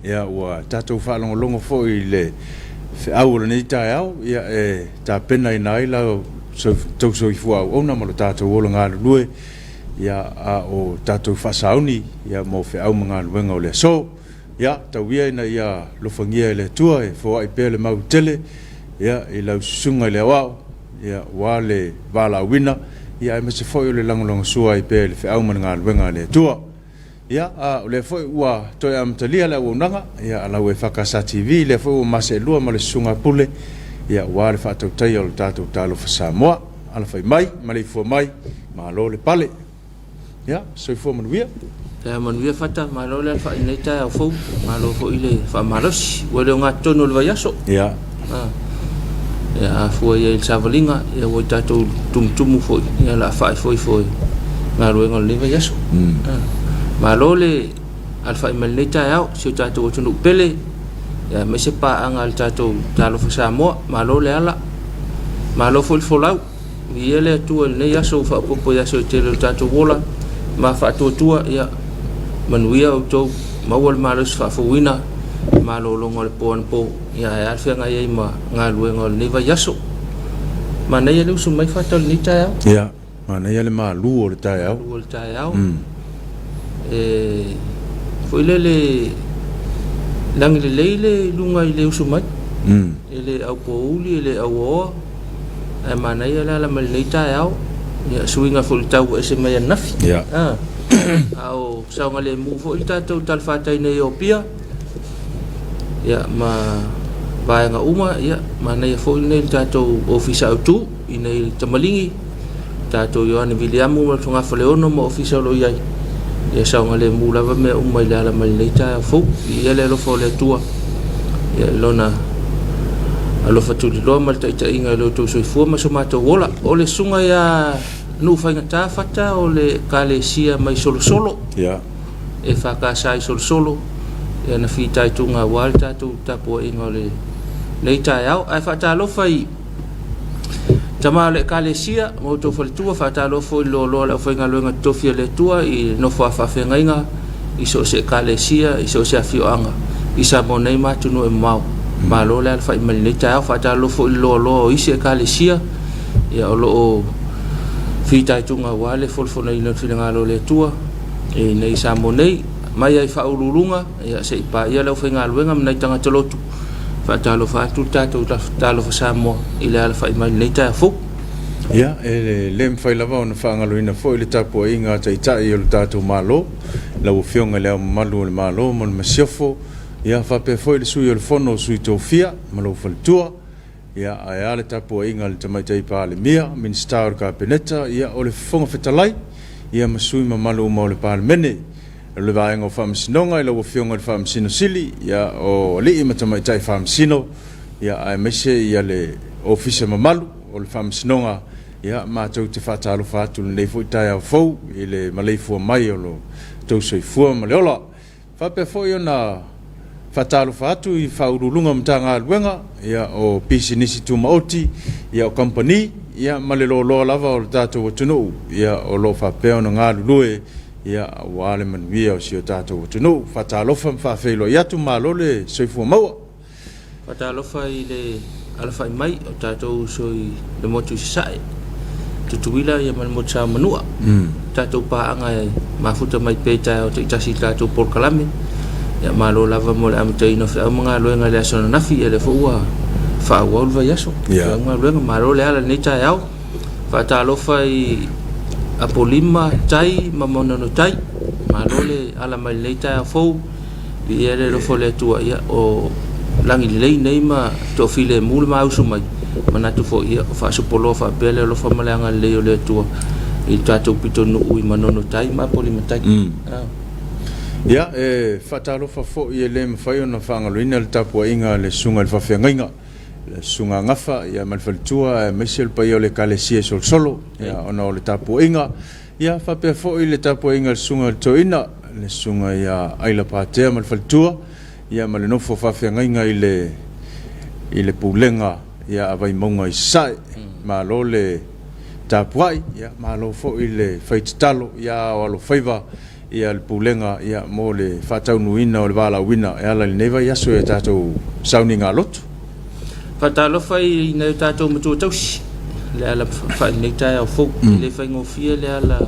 ia ua tatou whaalongolongo fo I le au nei tai au ia ta pena ina ai la tau so I fua ona ma lo tatou ola ngā lue ia a o tatou whasauni ia mo au mga luenga o le so ia tau ia ina ia lofangia le tua fo ai pe le mau tele ia I lau sunga le wao ia wale vala wina ia me se foi le langolongo sua I pe le au mga luenga le tua ia le foi ua toi am talia la wonanga ia ala we fakasa TV le foi ma se lua ma le sunga pule ia wa le fa tau tai o tatou talo fa Samoa ala fai mai ma le fo mai ma lo le pale ia so fo manuia ta manuia fata ma lo le fa nei ta o fo ma lo fo ile fa malos o le nga tono le vaiaso ia ia fo ia il savalinga ia o tatou tum fo ia la fa fo ma lo ngol le vaiaso ma lo le alfa imelita yao si tatou tunu pele ya me se pa anga al tatou talo fa Samoa ma lo le ala ma lo fo lau ia le tu le ya so fa popo ya so te le tatou wola ma fa tu ya manuia o to ma wol ma lo fa fo wina ma lo lo ngol po ya ya fa nga ye ma nga lu ngol ne va yaso ma ne le su mai fa tol ni ta yao ya ma ne le ma lu o ta yao foi le lang le lunga ile usumai ele au pouli ele au e mana ia la malita yao ya suinga ful tau ese mai nafi au saunga le mu fo ita tau tal fata ine Ethiopia ya ma vai nga uma ya mana ia fo ine tatou ofisa tu ine tamalingi tatou Yohane Williamu ma tunga faleono mo ofisa lo ia ia saunga le mula va me umai la malita fo ia le lo fo le tua ia lona alo fatu lo malta ita inga lo to so fo ma so mato wola o le sunga ya nu fainga ta fata o le kalesia mai solo ia e fa ka sai solo ia na fita tunga walta tu tapo inga le leita yao ai fata lo fai tama le kalesia mo to fo tua fata lo fo lo fo inga lo nga to fia le tua I no fa fenga inga I so se kalesia I so se afioanga I sa mo nei ma tu no e mau ma lo le fa I le ta fata lo fo lo I se kalesia ia lo fita tunga wale fo nei no fina lo le tua e nei sa mo nei mai ai fa ululunga ia se pa ia lo fenga lo nga nei tanga tolotu fata lo fa tu talo fa Samoa I le fa I nei ta fo ia le mfai lava ona whaangaloina fo I le tapu inga tai o le tātou malo lau whionga leo malu o le malo mo le masiofo ia whape fo I le sui o le fono sui tōwhia ma lau whalitua ia ai le tapu inga le tamaitai pa le mia minsta o ka peneta ia o le whonga whetalai ia masui ma malu ma o le pa le mene le vaenga o whamsinonga I lau whionga le whamsino sili ia o li ima tamaitai whamsino ia ai mese ia le ofisa ma malu o le whamsinonga ia mātou te whātalo whātu nei fo I tai au fau I le maleifua mai o lo tausoifua ma le ola whape fo I ona whātalo whātu I whaurulunga mta ngā luenga ia o pisi nisi tu maoti ia o company ia ma le lo lava o le tātou o tunu ia o lo whapea ona ngā lulue ia o ale manuia o si o tātou o tunu whātalofa mwhawhelo ia tu malo le soifua maua whātalofa I le alfa mai o tātou soi le motu sae tutuila ia man mo cha manua tatou pa anga mafuta mai peta o te tasi tatou por kalame ia malo lava mo le amtei no fa mga loenga le asona nafi ele fo fa wol va yaso nga loenga malo le ala nei tai au fa ta lo fai apolima tai mamona no tai malo le ala mai nei tai fo ia le lo fo le tua ia o langi le nei ma to file mul ma usu mai mana tu fo ia fa supolo fa bele lo fa malanga le o le tua I tatou pito no ui manono tai ma polima tai ia fa talo fa fo ia le mfai ona whangaloina le tapu inga le sunga le whawhengainga le sunga ngafa ia malfalitua mesel pa ia le kalesia solo ia ona o le tapu inga ia whapea fo I le tapu inga le sunga le toina le sunga ia aila pātea malfalitua ia ma le nofo whawhengainga I le pulenga ia avai maunga I sae ma lo le tapuai ia ma lo fo I le whaititalo ia o alo whaiva ia le pulenga ia mo le whataunuina o le wala wina e ala le neva ia so e tātou sauni ngā lotu. Whatalofa i nei tātou matua tausi. Le ala wha nei tai au fau. Le whaingofia le ala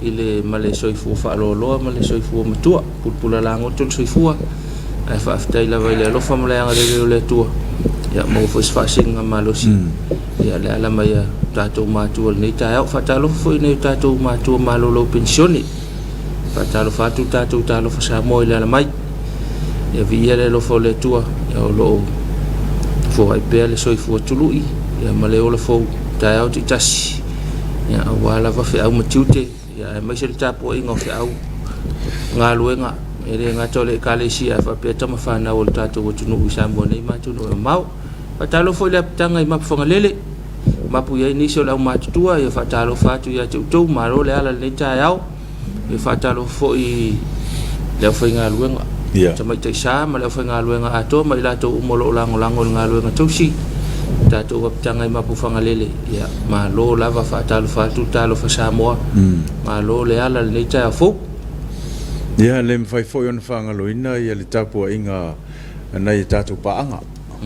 i le male soifua whaaloloa, male soifua matua. Pulpula la ngoto le soifua. Ai whaafitai lawa i le alofa male anga le le tua. Ia mo fos whaasinga malosi. Ia le ala mai a tātou mātua le nei tai au. Whatalofa i nei tātou mātua malolo pensioni. Whatalofa atu tātou tālofa sa mo i le ala mai. Ia vi ia le lofa o le tua. Ia o loo fo ai pe le soifua tului. Ia male ola fo tai au ti tasi. Ia wala va fe au matiute. Ia mai se tapo inga fe au. Ngā luenga ele ngā tole kalesia fa pe tama fa na o tātou tunu usambo nei matunu e mau. Fatalo fo le tanga i mapu lele. Mapu ia iniso la matutua ia fatalo fatu ia tu maro le ala le tai au. Ia fatalo fo i le fo ngā luenga. Ia. Tama te sa ma le fo ngā luenga ato mai la to umolo lango ngā luenga tausi. Tātou wapitanga i mapu whangalele ia ma lo lava whaatalo whaatu talo wha Samoa ma lo le ala le nei tai a fau ia le mwhai foi ona whangaloina ia le tapua inga nei tātou paanga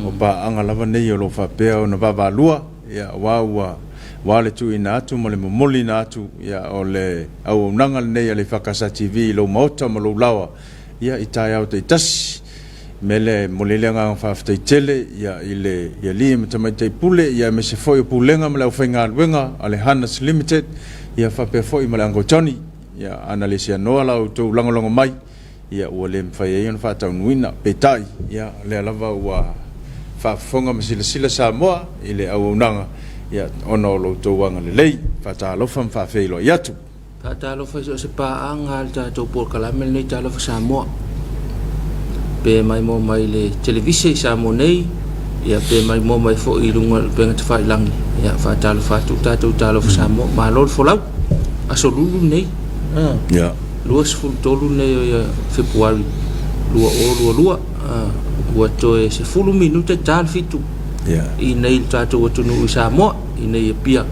o paanga lava nei o lo whapea o na wavalua ia wa le tu ina atu ma le momoli na atu ia o le au nanga le nei a le whakasa TV lo maota ma lo lawa ia i tai au te tasi mele molelenga whaafitai tele ia ile ia li matamai tei pule ia me se foi pulenga ma lau whainga luenga ale Hannes Limited ia whapea foi ma le Ango Johnny ia analisia noa lau tau langolongo mai ia ua le mwhai e ion whaatau nuina petai ia le alava ua whaafonga ma sila Samoa i le au unanga ia ono lo tau wanga le lei whaatalofa mwhaafeilo i atu Whaatalofa iso se paanga al tātou por kalamel nei tālofa Samoa pe mai mo mai le televisi Samoa nei ia pe mai mo mai fo i lunga pe ngata whai langi ia whaatalofa tātou tālofa Samoa ma lor folau aso lulu nei ia luas ful tolu nei ia Februari lua ua toe se fulu minuta tal fitu ia i nei tātou atunu i Samoa i nei pia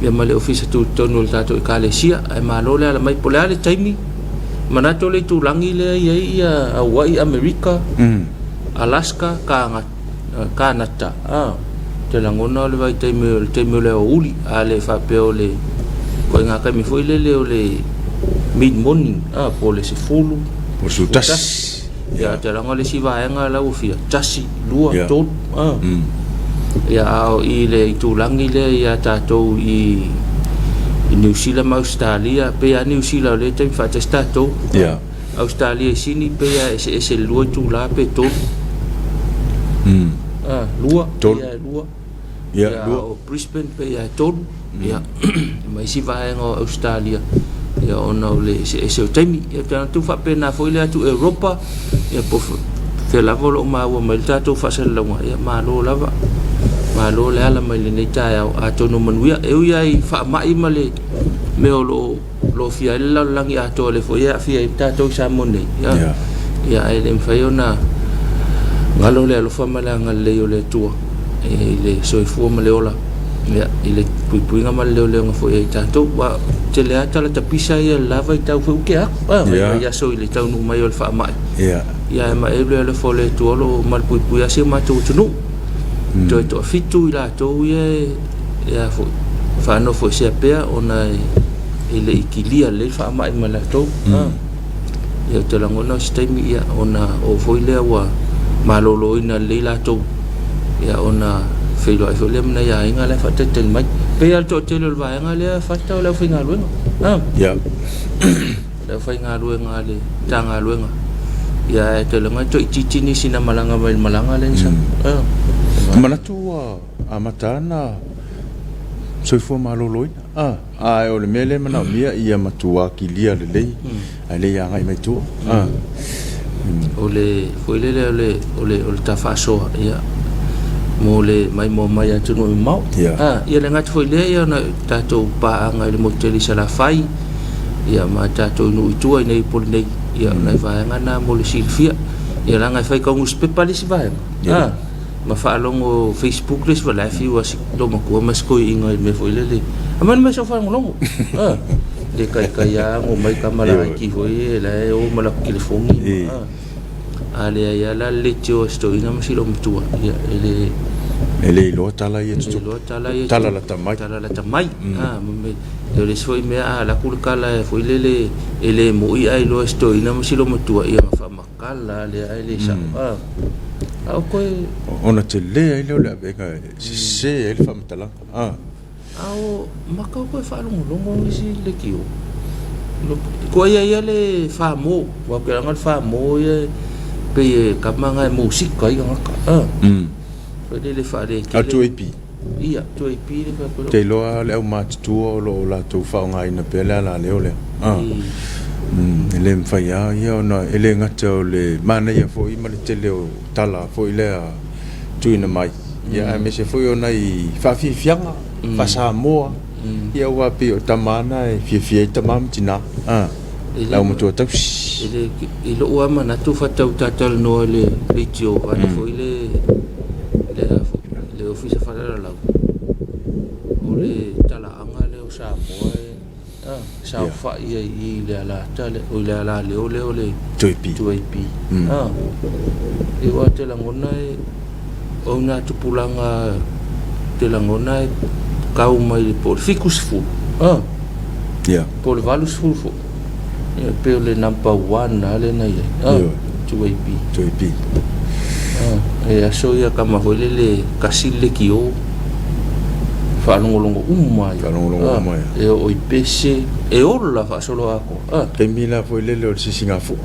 ia male ofisa tu tonu le tātou i Kalesia ai malo le ala mai pole ale taimi manato le tulangi le ia Hawaii Amerika Alaska Kanata te langona le vai taimi le o uli ale whapeo le ko ngā kai mi foi le o le mid morning po le se fulu po su tas ia te langa le si vaenga la ufia tasi lua tot ia au i le tulangi le ia tātou i New Zealand ma Australia pe a New Zealand le te fa testato ia Australia sini pe a ese lua tu la pe tot lua ia lua Brisbane pe a tot ia mai si vaenga Australia ia ona le ese o taimi ia tu fa pena foi le atu Europa ia po fe lava lo ma wa mai tātou fa se longa ia malo lava malo le ala mai le nei tai au atono manuia e ia i fa mai male me o lo fia la langi ato le foi ia fia tātou Samoa ia ele mfai ona ngalo le lo fa malanga le o le tua e le soifua male ola ia ile puinga mal le ngafo e tātou wa te le ata la tapisa ia lava i tau fu ke ia so ile tau no mai o fa mai ia ma e le fo le tuolo mal pui ase ma tu tunu to fitu ila to ia fo fa no fo se pea ona ile ikilia le fa mai ma la to ia te langona stemi ia ona o fo ile wa malolo ina le la to ia ona felo ai fole mna ya inga le fa teten mai pe al to telo va inga le fa ta le finga luenga ia le finga luenga le tanga luenga ya te lenga to titini sina malanga mai malanga le sa manatu amatana soifua maloloina ai o le mele mana mia ia matua kilia le lei ai le ia ngai mai tu ole foi le tafaso ia mole mai mo mai atu no mau ia le ngat foi le ia na tatou pa anga le moteli sala fai ia ma tatou no itua nei por nei ia na vai anga na mole silfia ia la ngai fai ka ngus pepalis vai ma fa longo Facebook les va la fi was do ma ko mas ko inga me foi le aman me so fa ngolongo le kai ya ngo mai kamala ki foi la o mala telefoni ale ya la le tio sto ina masilo mtua ya ele lo tala ye tu tala la tamai me le foi me la kulkala foi ele mo ai lo sto ina masilo mtua ia fa makala le ele sa au ko ona te le ele le bega se ele fa mtala au makau ko fa longo isi le kio ko ia le fa mo wa ke ngal fa mo ye pe kamanga musika ia ngaka le fa le a tu epi ia tu epi le fa te lo le o mat tu lo la tu fa ngai na pe la le ole ele mfa ya ona ele ngata le mana ia fo i male tele o tala fo ile tu ina mai ia me se fo ona i fa fi fianga fa sa mo ia wa pe o tamana e fi tamam tina la mo tu ta ile o ama na tu fa tau tatal no le tio ana fo ile le ofisa fa la o le tala anga le o sa mo sa fa ia i le ala tale o le ala le ole tu epi e wa te langona o na tu pulanga te langona kau mai po ficus fu po le valus fu pe le number 1 ale na ia tu epi e aso ia kama foi le kasile kio fa longo umai e o ipese e ola fa solo ako te mila foi le si singafu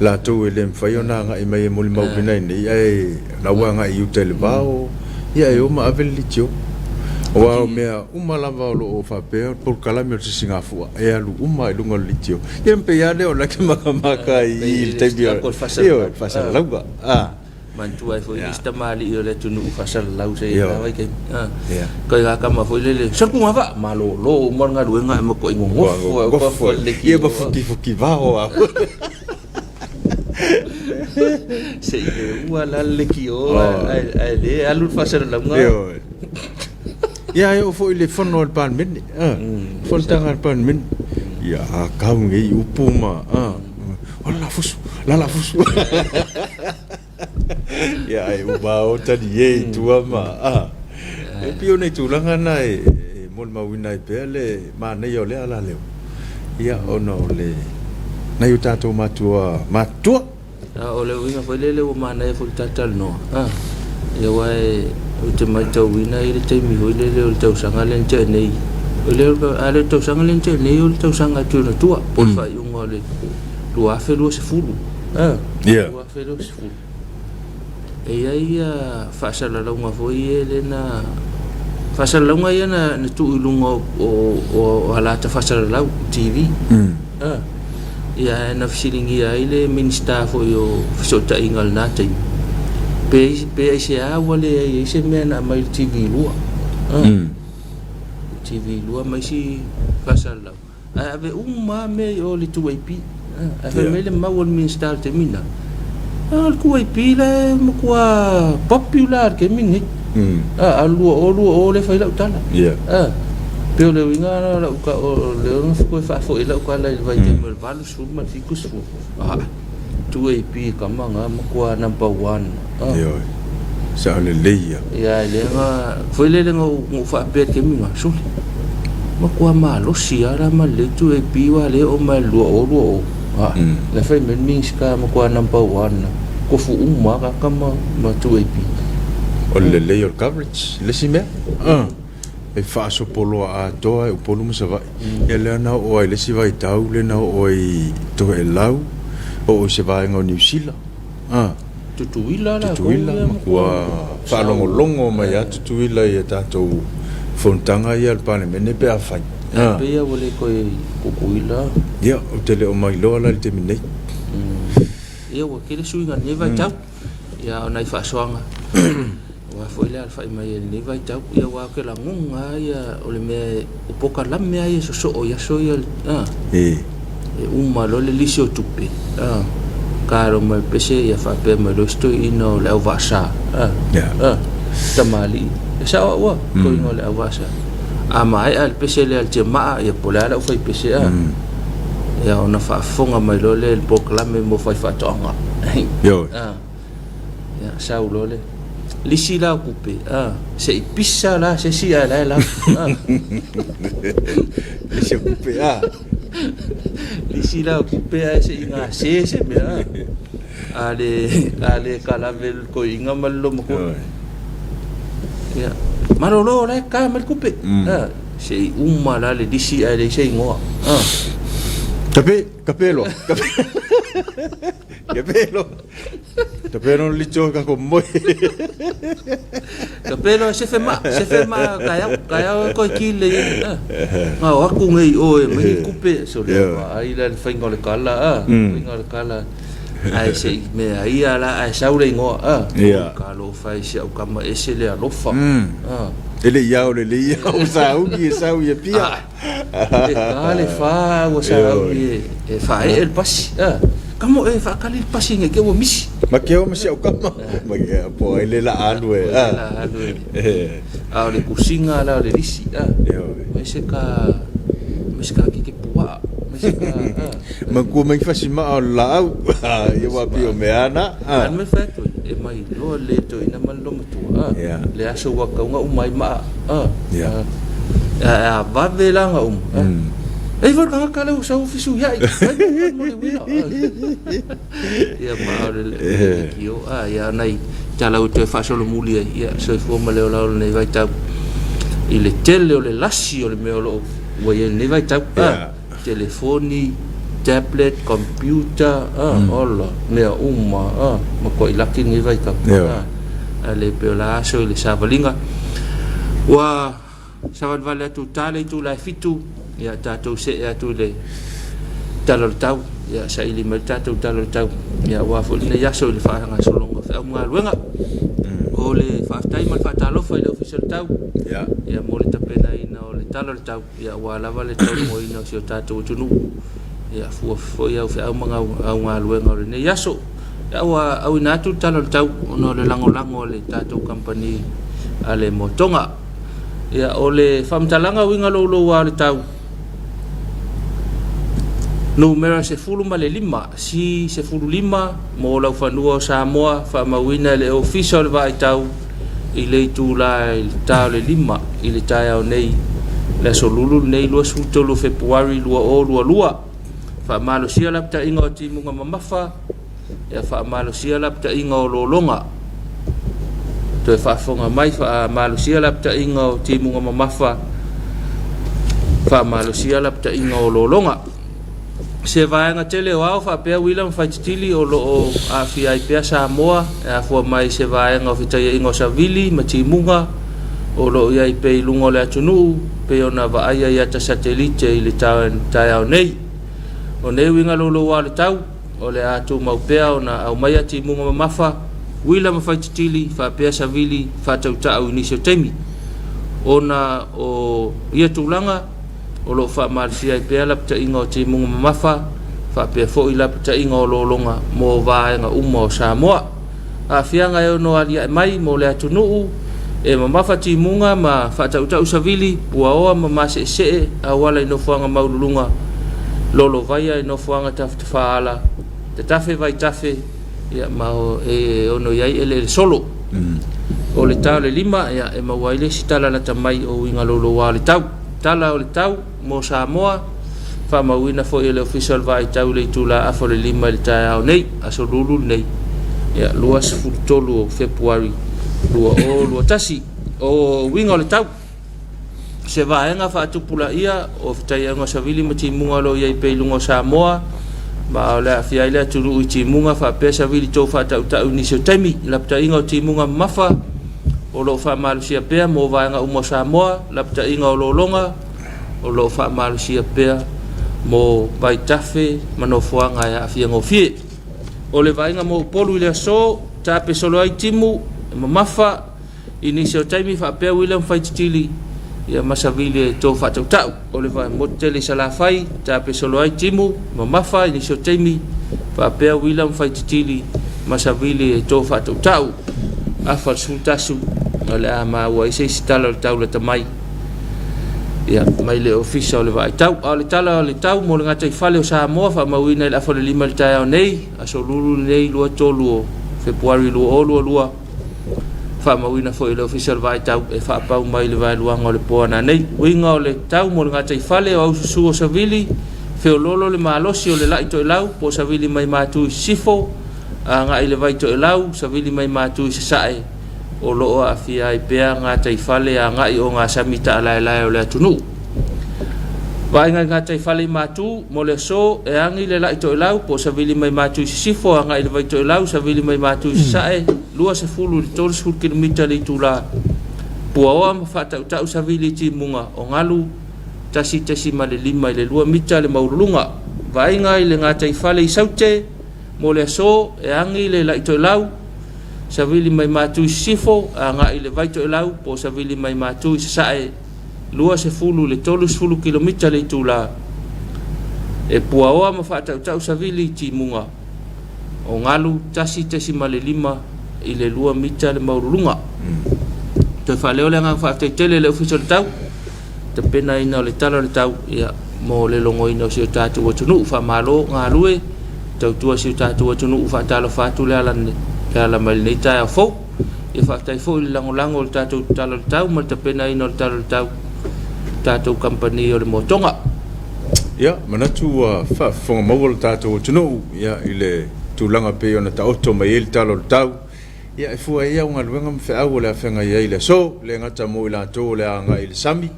la tu ele mfaiona nga mai mo mau bina ni ai la wanga i hotel bao ia e uma avelitio wa mea uma lava lo fa pe por kala me si singafu e alu uma e lungo litio yempe ya le ola ke makamaka i te bia io fa sa lauga mantua foi esta mali io le tunu fa sa lau se vai ke ko ga kama foi le sa ku ngava malo lo mo nga duenga mo ko ingo go le ki ba fuki va o se wala le ki o ale alu fa sa lau nga ya yo foi le fono al pan min fon tangan pan min ya ka ngi upuma la fusu ya ai uba o tani e tua ma e pio nei tu langa nai mol ma wina pe le ma nei o le ala le ya ono le na yuta to matua o le wina foi le o ma nei foi tatal no ya wai o te mai tau wina i le te mi hoi le o tau sanga le nte nei o le ale tau sanga le nte nei o le tau sanga tu na tua por fa yunga le lua fe lo se fulu lua fe lo se fulu e ai fa sa la longa foi ele na fa sa longa ia na tu lunga o ala ta fa sa la TV ia na fisilingi ai le minista foi o so ta ingal na tai pe se a wale ai se me na mai TV lua TV lua mai si fa sa la ave me o le tu IP ave me le mawon minista te mina al kuai pile mo kwa popular ke min alu o le fa la utala pe le winga la ka o le no fo fa ila ka la vai te mer valu su ma fikus fu tu e pi kamanga mo kwa number 1 yo sa le leia ya le nga foi le ngo fa pe ke min so mo kwa ma lo siara ma le tu e pi wa le o ma lo la fa men min ska mo kwa number 1 ko fu uma ka kama ma tu e pi o le layer coverage le sime e fa so polo a to e polo mo sa vai e le na o le si vai tau le na o i to e lau o se vai ngo New Zealand tutuila kwa fa longo mai a tutuila e tato fontanga ia le pane mene pe a fai pe ia wole ko kuila ia o tele o mai lo la te minei ia wa kele suinga ne vai tau ia ona fa soanga wa foi le alfa mai ne vai tau ia wa ke la ngunga ia o le me o poka la me ia so o ia so ia e uma lo le lisio tupe caro mai pese ia fa pe mai lo sto ino le vasa tamali sa wa ko ino le vasa mai al pese le al jema'a ia pola la fai pese a ia ona fa'afoga mai lo le proklame mo fai fa'ato'aga yo ia saulo le lisi la kupe se pisa la se si ala la lisi kupe lisi la kupe se inga se me ale kalavel ko inga mallo mo ko ya marolo la ka mal kupe se umma la le lisi ale se ngo capelo non li gioca con moi capelo se fema kaya ko kile nga aku ngai oe mai kupe so le ai la faingo le kala faingo le kala ai se me ai ala ai saure ngo kalo fai se o kama ese le alofa ele iau sau ia pia kale fa o sau e fa el pasi kamo e fa kali pasi nge ke o misi ma ke o misi o kama ma ke po ele la anu le kusinga la le lisi mai se ka ke pua mai se ka ma ku mai fasi ma la au ia wa pio me ana me fa to e mai lo le to ina mal lo tu le aso wa ka nga umai ma va vela nga e va ka kala usa ofisu ya ya ma le kio ya nai tala o te fa solo muli ya so fo ma le o ne vai ta il tele o le lassi o le me o wa ye ne vai ta telefoni tablet computer olla ne umma ma ko ilaki ne vai ta le peola so le savalinga wa savan vale tu tale tu la fitu ya tatou se ya tu le talo tau ya sa ili mal tatou talo tau ya wa fo le ya so le fa nga solonga fa nga luenga o le fa tai mal fa talo fa le official tau ya mo le tapena ina o le talo tau ya wa la vale tau mo ina so tatou tunu ya fo ya fa nga luenga le ya so ya wa au na tu talo tau no le lango le tatou company ale motonga ya ole famtalanga winga lo wa le tau numero se fulu male lima si se fulu lima mo la fanua Samoa fa mawina le official vai tau ile tu la tau le lima ile tau nei le solulu nei lo sutolo February lua fa malo sia la ta inga ti munga mamafa ya fa malo sia la ta inga lo longa to fa fonga mai fa malo sia la ta inga ti munga mamafa fa malo sia la ta inga lo longa se vai nga tele wa fa pe William Faitili o lo a fi pe Samoa a fo mai se vai nga fita ingo savili matimunga o lo ia pe lungo le atunu pe ona va ai ia ta satellite ile ta nei o nei winga lo wa le tau o le atu mau pe ona au mai ati munga mafa William Faitili fa pe savili fa tau au ni se temi ona o ia tulanga o lo fa marsia pe ala pta ingo ti munga mafa fa pe fo ila pta ingo lo longa mo va nga umo Samoa a fianga yo no ali mai mo le atunu e mafa ti munga ma fa ta usavili wa o ma se a wala no fuanga maulunga lolo vai no fuanga fa ala te tafe vai tafe ya ma ono yai ele solo o le tau le lima ya e ma waile sitala la tamai o winga lolo wa le tau tala o le tau mo Samoa fa mawina fo ele official vai tau le tula afo le lima le tau nei aso lulu nei ya luas futolo February lua tasi o winga le tau se va nga fa tupula ia o tai nga savili mati munga lo ia pe lungo Samoa ba la fia ile tulu uti munga fa pe savili to fa tau ni so temi la pta inga ti munga mafa o lo fa malusia pe mo va nga umo Samoa la pta inga o lo longa o lo fa malusia pe mo bai tafe mano fuanga ya fia ngofie o le vai nga mo polu ile so ta pe solo ai timu mafa inisio taimi fa pe William Faitili ya masavili to fa tau o le vai mo tele sala fai ta pe solo ai timu mafa inisio taimi fa pe William Faitili masavili to fa tau afa sultasu ole ama wa ise stalo tau le tamai ia mai le ofisa o le vaitau a le tala o le tau mo le ngata i fale o Samoa faamauina i le afa le 5 le taeao nei aso lulu nei lua tolu o Februari lua o lua faamauina foʻi le ofisa o le vaitau e faapau mai le vaeluaga o le poana nei uiga o le tau mo le gata i fale o aususu o savili feololo le malosi o le laʻi toʻelau po savili mai matu i sifo agaʻi le vai toʻelau savili mai matu i sasaʻe o loo aafia ai pea gata i fale agaʻi o gasami taʻalaelae o le atunuu vaega i gata i fale i matu mo le aso e agi le laʻi toʻelau po savili mai matu i sisifo agaʻi le vai toʻelau savili mai matu i sasaʻe 2 kilomita le itulā puaoa ma faataʻutaʻu savili i timuga o galu tasi ma le 5 i le 2 mita le maululuga vaega i le gata i fale i saute mo le aso e agi le laʻi toʻelau savili mai matu i sifo agaʻi le vai toʻelau po savili mai matu i sasaʻe 2 le 3 kilomita le itulā e puaoa ma faataʻutaʻu savili i timuga o galu tasi ma le 5 i le 2 mita le maululuga toe faaleo le agaga faafetaitele le ofisa o le tau tapena ina o le tala o le tau ia mo le logoina o sio tatou atunuu faamālō galue tautua sio tatou atunuu faatalofa atu le ala mai lenei taeao fou ia faafetai foʻi le lagolago o le tatou tala o le tau ma le tapena ina o le tala o le tau tatou kampani o le motoga ia manatu faafofoga maua le tatou atunuu ia i le tulaga pei ona taoto mai ai le tala o le tau ia e fua ia o galuega ma feʻau o le afega iai le aso le agata mo i latou o le agaʻi le sami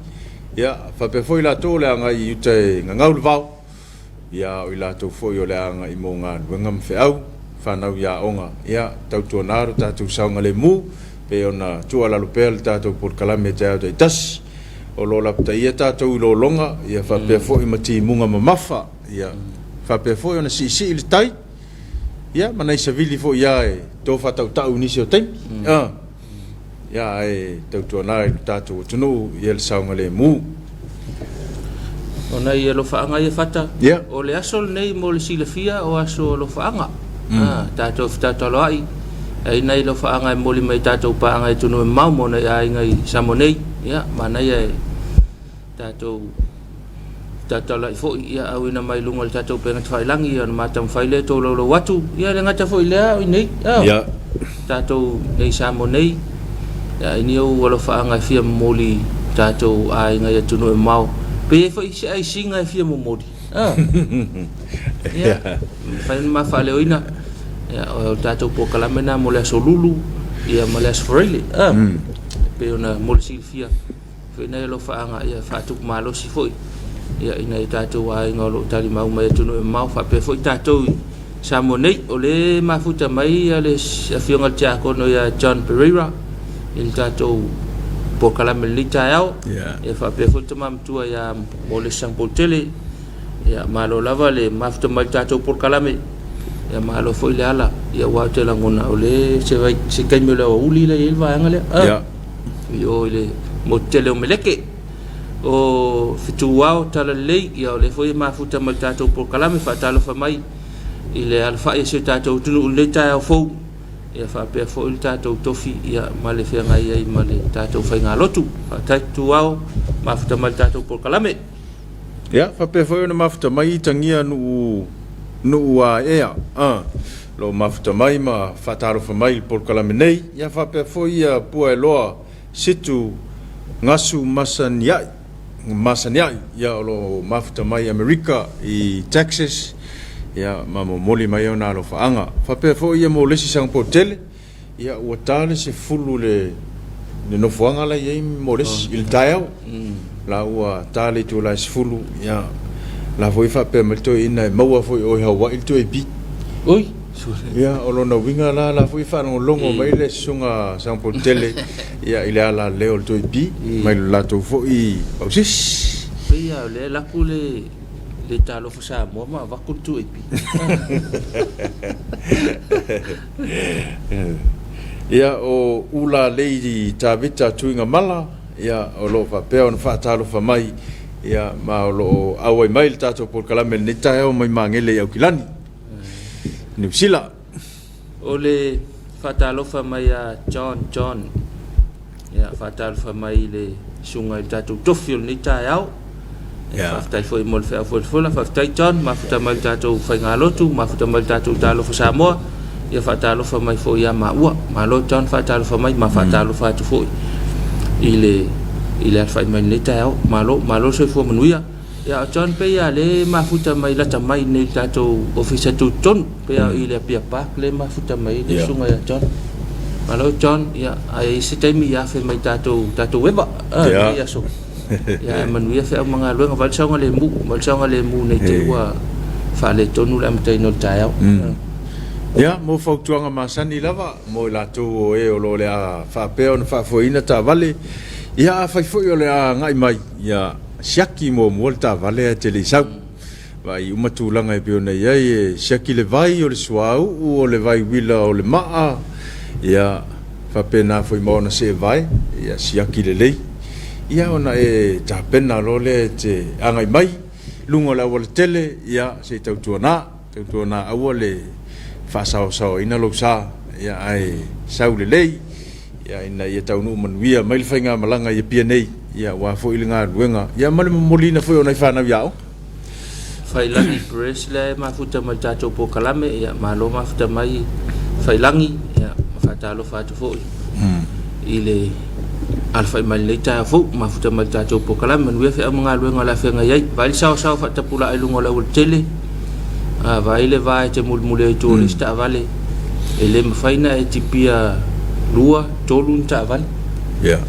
ia faapea foʻi latou o le agaʻi i uta e gagau le vao ia o i latou foʻi o le agaʻi mo galuega ma feʻau fanau iaʻoga ia tautuanā lo tatou sauga lemu pe ona tualalo pea le tatou polokalame e taeao taitasi o lo lapataia tatou i lologa ia faapea foʻi ma timuga mamafa ia faapea foʻi ona siʻisiʻi le tai ia manai savili foʻi ia e to faataʻutaʻu nisi o taimi ia e tautuanā i lo tatou atunuu ia le sauga lemu ona ia lofaaga ia fata o le aso lenei mo le silafia o aso lofaaga tatou fetataloaʻi ai lofaaga e moli mai tatou paaga e tunu e mau mo na aiga i samo nei ia manaia e tatou tatalaʻi foʻi ia auina mai luga le tatou pegata failagi ia ona matamafai lea touloulau atu ia le gata foʻi lea o inei tatou nei samo nei ia ini ou alofaaga e fia momoli tatou aiga ia tunu e mau pe foʻi se aisiga e fia momoli ia faina mafaleoina ia o tatou pokalame na mo le aso lulu ia ma le aso faraile pe ona mo le silifia faina e lofaaga ia faatupu malosi foʻi ia ina i tatou aiga o loo talimau mai atunu e mau faapea foʻi tatou i samo nei o le mafuta mai ia le afioga le tiakono ia John Pereira i le tatou pokalame lelei taeao ia faapea foʻi tamamatua ia mo le sangpoltele ia malo lava le mafuta mai le tatou pokalame ia malo foʻi le ala ia ua o te lagona o le se kaimi o le auauli le i le vaega lea io i le mo tele o meleke o fetuao tala lelei ia o le foi mafuta mai tatou pokalame faatalofa mai i le alafaʻi sio tatou tunuu lelei taeao fou ia faapea foʻi le tatou tofi ia ma le feagai ai ma le tatou faigalotu faatatuao mafuta mai le tatou pokalame ia faapea foʻi ona mafuta mai i tagia nuu ea lo mafuta mai ma faatalofa mai le pokalame nei ia faapea foʻi ia pua e loa situ ngasu masaniai ia o lo mafuta mai Amerika i Texas ia ma momoli mai ona alofaaga faapea foʻi ia mo lesi sagapotele ia ua tale se fulu le nofoaga lai ai mo lesi i le taeao la ua tale i tualae sefulu ia la foi faapea ma le toe ina e maua foʻi o i hauaʻi le toe pi oi ia o lona uiga la foi faalogologo mai le susuga sagapotele ia i le ala leo le toe pi mai lo latou foʻi pausisi peia o le laku le talofa Samoa ma avaku le toe pi ia o ula lei i tavita tuiga mala ia o loo faapea ona faatalofa mai ia ma o loo auai mai le tatou polokalame lenei taeao mai magele i aukilani Niusila o le faatalofa mai a John ia faatalofa mai le sunga i tātou tofi o nei tai au whaftai fo i mo le whea fo whaftai John mafuta mai tātou whainga lotu mafuta mai tātou tālofa Samoa ia whaatalofa mai fo ia maua malo John whaatalofa mai ma whaatalofa atu fo i le alwhai mai nei tai au malo soi fo manuia ia John pe ia le mafuta mai lata mai nei tātou ofisa tu ton pe ia i le pia pak le mafuta mai le sunga ia John malo John ia ai se taimi ia fe mai tātou weba ia so ia manuia fe au mga luenga valsaunga le mu nei te ua whale tonu le amtai no tai au ia mo fautuanga masani lava mo lātou o o lo le a whapea o na whafoina tā vale ia a whaifoi o le a ngai mai ia siaki mo le tā vale a te le isau vai umatulanga e pio nei ai e siaki le vai o le suau o le vai wila o le maa ia whapena foi maona se vai ia siaki le lei ia ona e tāpena lo le te angai mai lungo la wale tele ia se tautuana aua le whasao ina lo sa ia ai sau le lei ia ina ia taunu manuia mai le whainga malanga ia pia nei ia wa fo ilinga ruenga ia male molina foi ona fa na viao failangi presle mafuta mai tātou po kalame ia malo mafuta mai failangi ia fatalo fatu fo ile alfa mai le ta fo mafuta mai tātou po kalame manuia fe mga ruenga la fe ngai vai sao fata pula ai lungo la ul tele vai le vai te mulmule to le sta vale ele mfaina e tipia lua tolun ta vale ia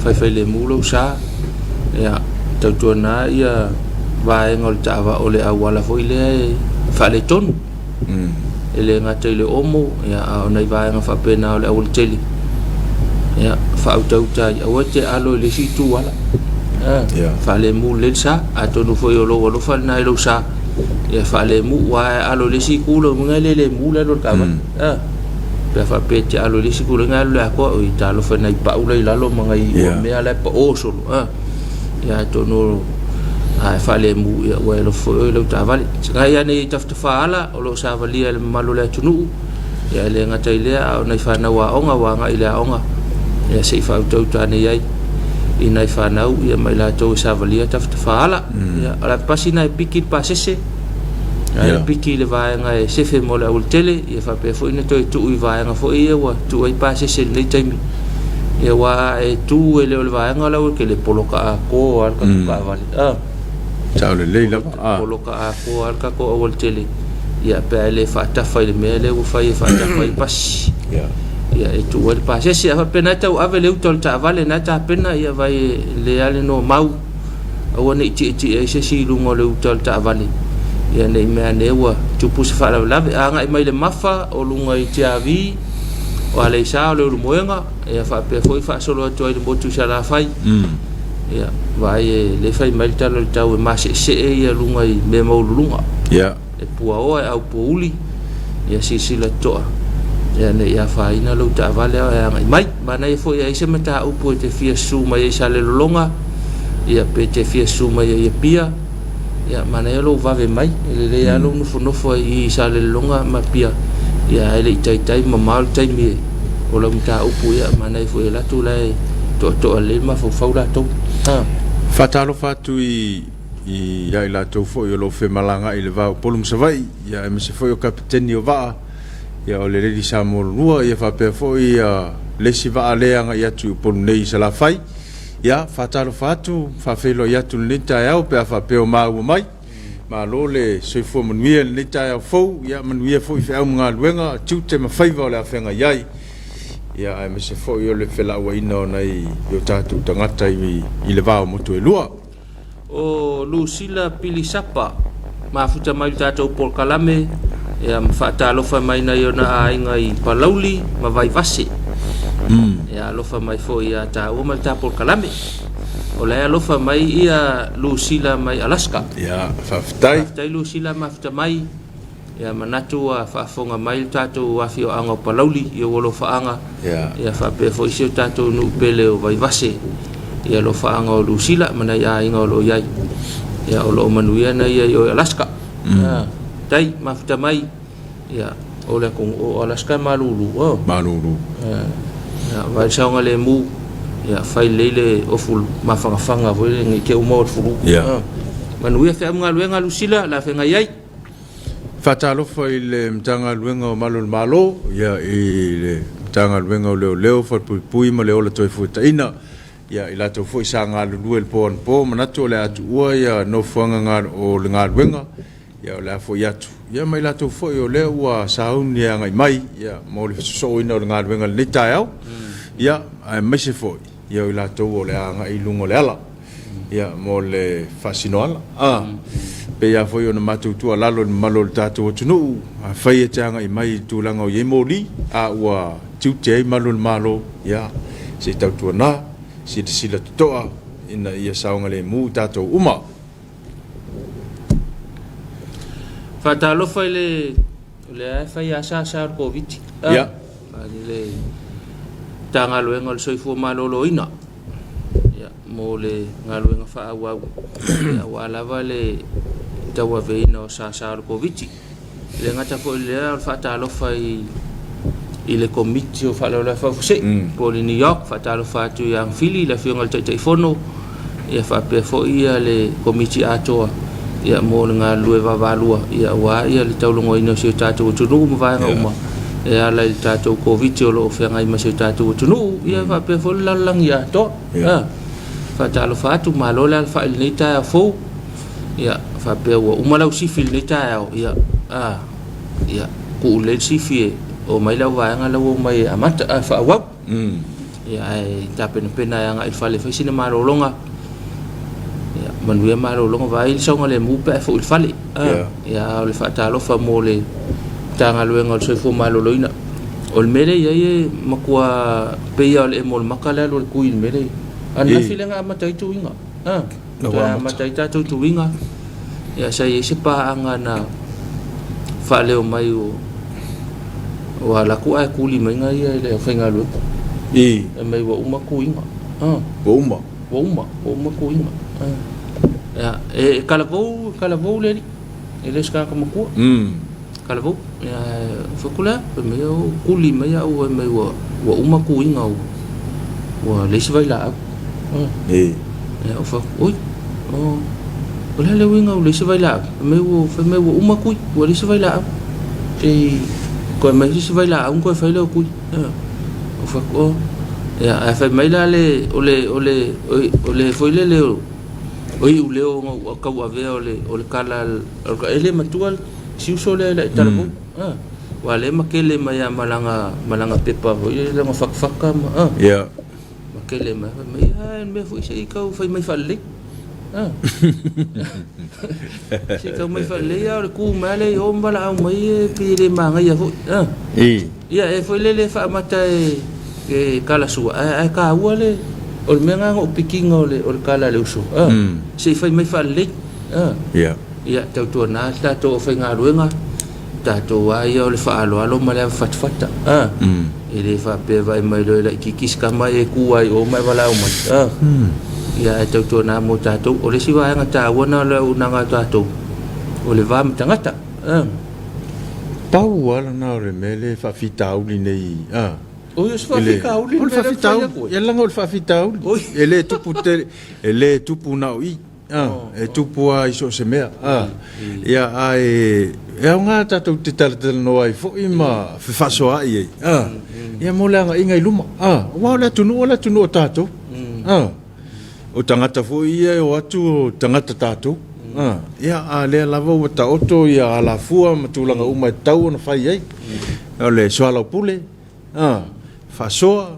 fai le mulo sa ya tautona ia vai ngol tava ole awala fo ile fa le ton ele ngata ile omo ya ona vai nga fa pena ole awul teli ya fa auta ya wote alo le situ wala fa le mu le sa atonu fo yo lo fa na lo sa ya fa le mu wa alo le sikulo ngale le mu le lo kava pe fa pete alo le sikulo ngalo ko o italo fa na pa ula ilalo mangai o me ala pa o solo ya tono ai fa le mu ya wa lo fo lo tavali ngai ani tafta faala o lo sa valia le malo le tunu ya le ngata ile o na fa na wa nga ile onga ya se fa to tane yai ina fa na u ya mai la to sa valia tafta faala ya ala pasina pikit pasese ai piki le vai nga se fe mo la ultele ia fa pe fo ina to tu i vai nga fo ia wa tu ai pa se le taimi ia wa e tu ele le vai nga la ke le poloka ko al ka vale ciao le la poloka ko al ka ko ultele ia pe le fa ta fa le mele u fa ta fa pas ia e tu el pa se fa pe na ta ave le utol ta vale na ta pena ia vai le ale no mau o ne ti e se si lungo le utol ta vale ia nei mea neua tupu se whaala lawe a ngai mai le mafa o lunga i tiawi o ale isa o le urumoenga ia whapea foi whaasolo atu ai le motu sa la whai ia vai e le whai mai talo le tau e mase se e ia lunga i me maulunga e pua oa e au pouli ia sisila toa ia ne ia whaina lau ta vale o a ngai mai mana ia foi a isa mata upo e te fia suma ia isa le lolonga ia pe te fia suma ia pia ya mana ya lo vave mai ele ya lo no fo i sale longa ma pia ya ele tai mal tai mi o lo mta upu ya mana fo la tu lai to le ma fo la to fatalo fatu i ya la to fo yo lo fe malanga ile va polum savai ya me se fo yo kapiteni o va ya o le di samol lua ya fa pe fo ya le si va ale anga ya tu polum nei sala fai ya fatalo fatu fa felo ya tu lita ya o pe fa pe o ma mai ma lo le se fo manuia lita ya fo ya manuia fo fe au nga luenga tu te ma faiva le afenga yai ya me se fo yo le fela wa ino nai yo tatu tangata i le va mo tu lua o Lucila Pilisapa ma futa mai tatu por kalame ya fatalo fa mai na yo na ainga i palauli ma vai vasi ya lofa mai fo ia ta o mal ta por kalame o la lofa mai ia Lucila mai Alaska ya faftai Lucila mafta mai ya manatu fa fonga mai tatu wa fio anga palauli yo lo fa anga ya fa pe fo isi tatu no pele o vai vase ya lo fa anga Lucila mana ya inga lo yai ya o lo manuia na ia yo Alaska tai mafta mai ya o la con o Alaska malulu malulu ya vai saunga le mu ia fai leile o fulu mafanga foi ngi ke umo fulu manuia fe mga luenga lusila la fe ngai ai fatalofa i le mtanga luenga o malo ia i le mtanga luenga o leo fa pui ma le ola toi fuitaina ia i latou foi sa galulue le po manatu o le atu ua ia nofuaga o le galuega ia o le a foi atu ia mai latou foi o lea ua sauni agai mai ia mo le fesosooina o le galuega lenei taeao ia ae maise foi ia o i latou o le agai luga o le ala ia mo le faasinoala pe ia foi ona matautua lalo le malo le tatou atunuu afai e te agai mai tulaga o iai moli a ua tiuti ai malo le malo ia se tautuanā sila totoa ina ia saunga le mu tatou uma fatalofa le fai asa covid ia le tanga luenga le soifua maloloina ia mo le ngaluenga fa au ia wala le tawa veina o sa covid le ngata fo le fatalofa i le komiti o whalaula whawhuse po le New York whatalofa atu i Angfili la whionga le taifono ia whapea fo ia le komiti atoa ia mo le ngā lue wavalua ia wā ia le taulongo ina seo tātou tunu mawaianga uma ia la le tātou COVID o lo whianga ima seo tātou tunu ia whapea fo le lalangi atoa whatalofa atu malola le whaile nei tae a fo ia whapea ua umalau sifi le nei tae au ia ku le sifi o mai lau vaenga lau mai amata a whaawau ia e tapena pena ia ngai whale whaisina marolonga ia manuia marolonga vai saunga le mupe e fo il whale ia o le whaatalofa mo le tanga luenga o le soifo maloloina o le mere ia e makua peia o le emo le makale alo le kui le mere ana whilenga amata i tuinga amata i tātou tuinga ia sa i se paanga na whale o mai o wala ku ai kuli mai ngai le whainga lu e mai wa uma kuinga uma kuinga ya e kalavou le ele ska ka maku kalavou ya fakula mai o kuli mai o mai wa uma kuinga wa le vai la ya o fa oi o le winga le vai la mai wa uma kui wa le vai la e ko mai si vai la un ko fai lo ku o fa ko ya a fa mai la le ole foi le oi u le o ka wa ve ole kala ele matual si uso le talabu wa le makele mai malanga pepa le ngo fakfaka ya makele mai me foi se ka fai mai falle si ka mai falle ya o ku male o mbala au mai pire manga ya fo ia e foi le fa mata e kala su ai ka wale o menga o pikinga o kala le uso si fai mai falle ia tau tu na ta to fai nga ruenga ta to ai o le fa alo male fatfata ele fa pe vai mai le kikis ka mai ku ai o mai wala o mai ia e tau tōna mō tātou o le siwa anga tā wana le unanga tātou o le vāmi tangata pau wala na o le mele whawhitauli nei o yos whawhitauli o le whawhitauli e langa o le whawhitauli e le tupu na o i e tupu a iso se mea ia e au ngā tātou te talatala no ai fo i ma whiwhasoa i ia mō le anga ingai luma wau le tunu o tātou o tangata fo ia o atu tangata tātou ia a lea lava ua taoto ia a la fua matulanga uma e tau na whai ai o le soala o pule whasoa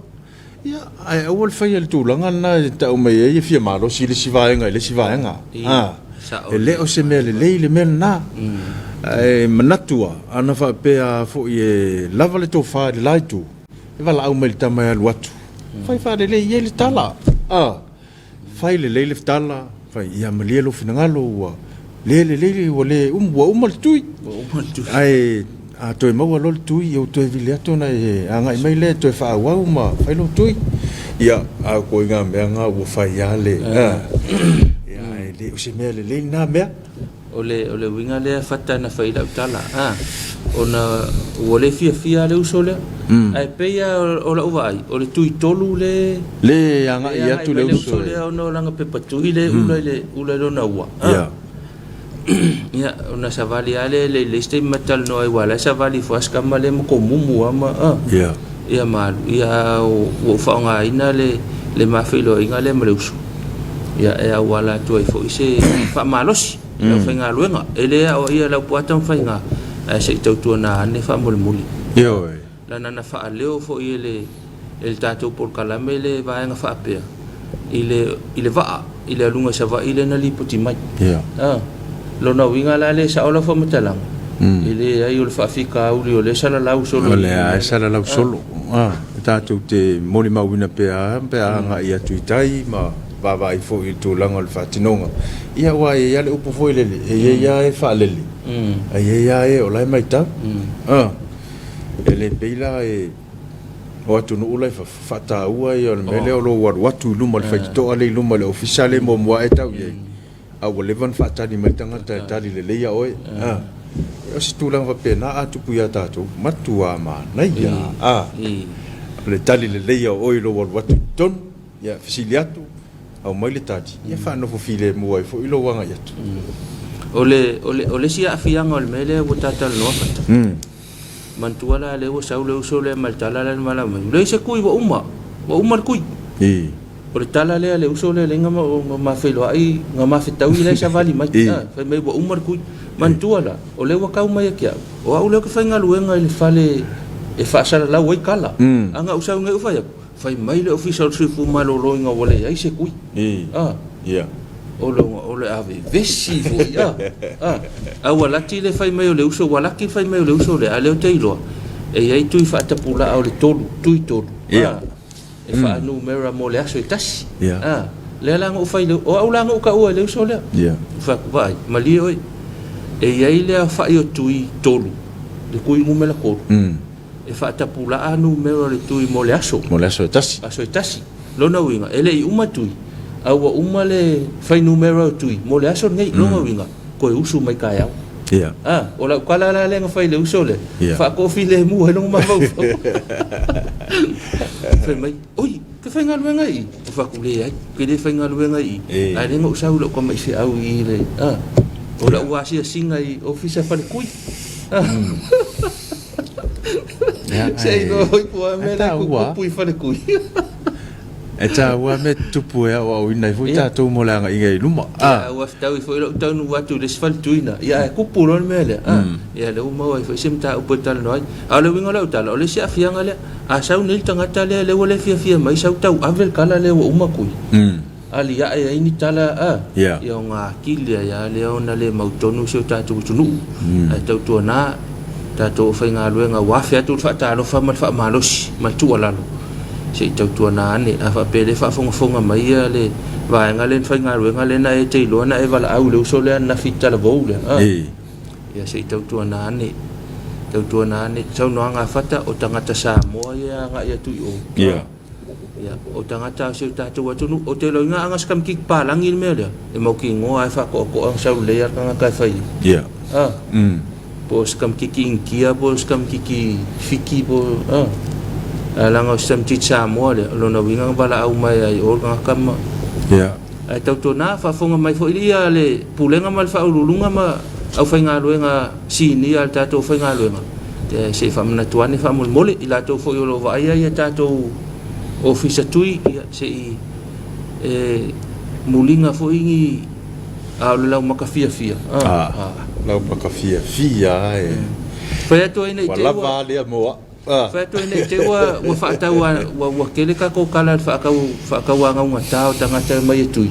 ia ai au le whai al tūlanga na tau mai e fia malo si le sivaenga e le o se mea le le mea na e manatua ana whapea fo i e lava le tō wha le laitu e wala au mai le tamai alu atu whai wha le i e le tala fai le leile ftala fai ia malia lo finangalo wa le wa le umal tui ai a toi mau lo tui o toi vilia tona e anga mai le toi fa wa uma fai lo tui ia a ko nga me nga wo fai ya le ia le o se me le na me ole winga le fata na fai la tala ona o le fia le uso le ai peia o la uvai o le tui tolu le anga ia tu le uso le ona langa pe patui le ula lona ua ia ona savali ale le ste metal no ai wala savali fas kamale mo komumu ama ia malu ia o faunga ina le mafilo inga le mleusu ia e wala tu ai fo ise fa malos le fainga luenga ele o ia la puata fainga se tautua na ne fa muli yo la na fa leo fo ile el tato por kalame le va nga fa pe ile va ile lunga sa va ile na lipoti mai lo na winga la le sa ola fo matalang ile ai ul fa fika uli ole sala la solo ole ai sala la solo tato te moni ma wina pe nga ia tuitai ma va i fo i tu langa le fatinonga ia wa ia le upo fo ile ia e fa lele ia e ola mai ta ele peila e o atu no ula fa ta ua ia le mele o lo watu luma le faito ale luma le officiale mo mo e tau ye a o levan fa ta di metanga ta tali le ia oi o si tu langa pena atu puia tato matua ma na ia le tali le ia oi lo watu ton ia fisiliatu au mai le tati ia fa no fo file mo ai fo ilo wanga ia ole sia afianga le mele o tata no fata mantua la le o saule o sole maltala la mala le se kui wa umar kui o le tala le o sole le ngama ma felo ai ngama fetau ile sa vali mai fa me wa umar kui mantua la o le wa kau mai kia o au le ka fainga luenga le fale e fa sala la wai kala anga usau ngai ufa ya fai mai le official chief malo loinga wale ai se kui ole ave vesi fo wala ti le fai mai le uso wala ki fai mai le uso le ale o teilo e ai tu fa ta pula o le tolu e fa numero mo le aso tas le la ngo fai le o la ngo ka o le uso le fa vai mali oi e ai le fa io tui tolu de kui ngumela ko e fa ta pula numero le tui mo le aso tas lona winga ele i uma tui awa uma le fai numero tui mo le aso ngai longa winga ko usu mai ka ya o la kala la le fai le uso le fa ko fi le mu helong ma fa fai mai oi ke fai ngal wenga i fa ku le ai ke le fai ngal wenga i ai le ngo sa lo ko mai se au i le o la wa si singa i office fa kui sei no i po me la ku pui fa kui e ta wa me tupu e o ina fu ta to mo la ngai luma wa tau fo lo tau nu watu le sfal tuina ya ku pulo mele ya le mo fo simta upo tal no ale winga lo tal ole si afianga le a sau nil tanga tale le wole fia mai sau tau avel kala le uma kui ali ya e ini tala ya nga kilia ya le ona le mautonu so ta tu tunu tau tu na ta to fa nga luenga wa fia tu fa ta lo fa malos ma tu ala se tau tu na ne a fa pele fa fonga mai le va ngalen fa nga luenga le na e te lo na e vala au le so le na fita la voule ya se tau tu na ne tau no nga fata o tangata sa mo ya nga ya tu ya o tangata se ta tu watu o te lo nga nga skam kik pa lang il mele e mo ki ngo ai fa ko ang sa le ya nga ka fa pos kam kiki inkia pos kam kiki fiki po lang o sam titsa mo le lo na winga bala au mai ai o nga kam ai tau to na fa fonga mai fo ia le pulenga mal fa ulunga ma au fa nga luenga sini al tato fa nga luenga te se fa mna tuani fa mol mole ila to fo yo lo va ia tato office tui se mulinga fo ingi a lo la makafia lau makafia fa to ina wala vale mo fa to ina te wa fa ta wa kele ka ko kala fa ka wa nga tao tanga te mai tui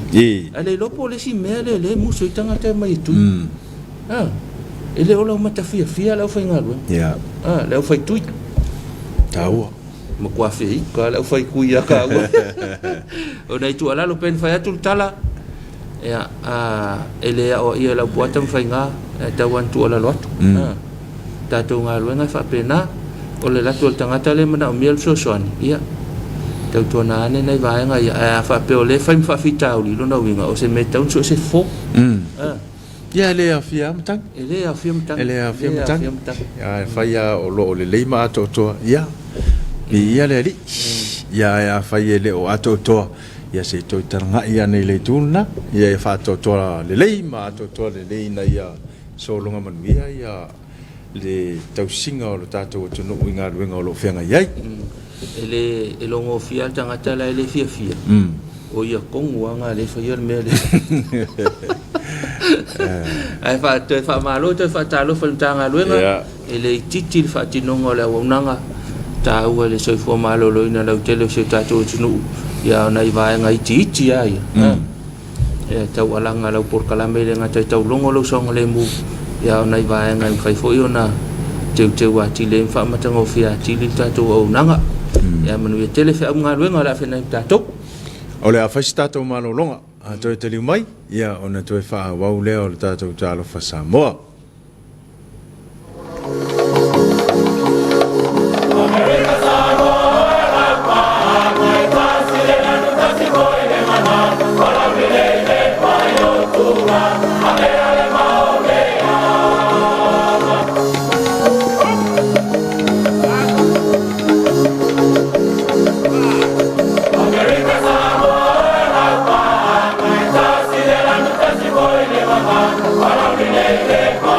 ale lo polisi mele le muso tanga te mai tui ele ola matafia la fa ngalo la fa tui tau mo kwa fi ka la fa ku ya ka wa o dai tu ala lo pen fa tu tala ele o ia la buatam fa nga ta wan tu ala lot ta tu ngalo nga fa pena o le latu tangata le mana o miel so soani ia tau tu na ne nei vai nga ia fa pe o le fa fita o li lo na winga o se meta un so se fo ia le afia matang ele a fiamtang ele afia matang ia faia o lo le leima ato to ia ia le ali ia faia le o ato to ia se to tanga ia nei le tuna ia fa to to le leima ato to le leina ia so longa manuia ia le tausinga o lo tatou tunu inga ruenga o lo fenga iai ele elongo fia tangata la ele fia o ia kongu anga le fia me le ai fa malo te fa talo fa tanga luenga ele titi fa tinongo le wonanga ta ua le soi fo malo lo ina lau tele se tatou tunu ia nai vai ngai titi ai e tau alanga lau por kalame le ngata tau longo lo songa le mu ia nai vai ngai kai fo iona te wa ti le fa matango fia ti le tatou o nanga ia manu ia tele fa nga luenga la fa nai tatou o le afasi tatou malolonga a toe te liu mai ia ona toe fa wau leo le tatou talo fa Samoa Para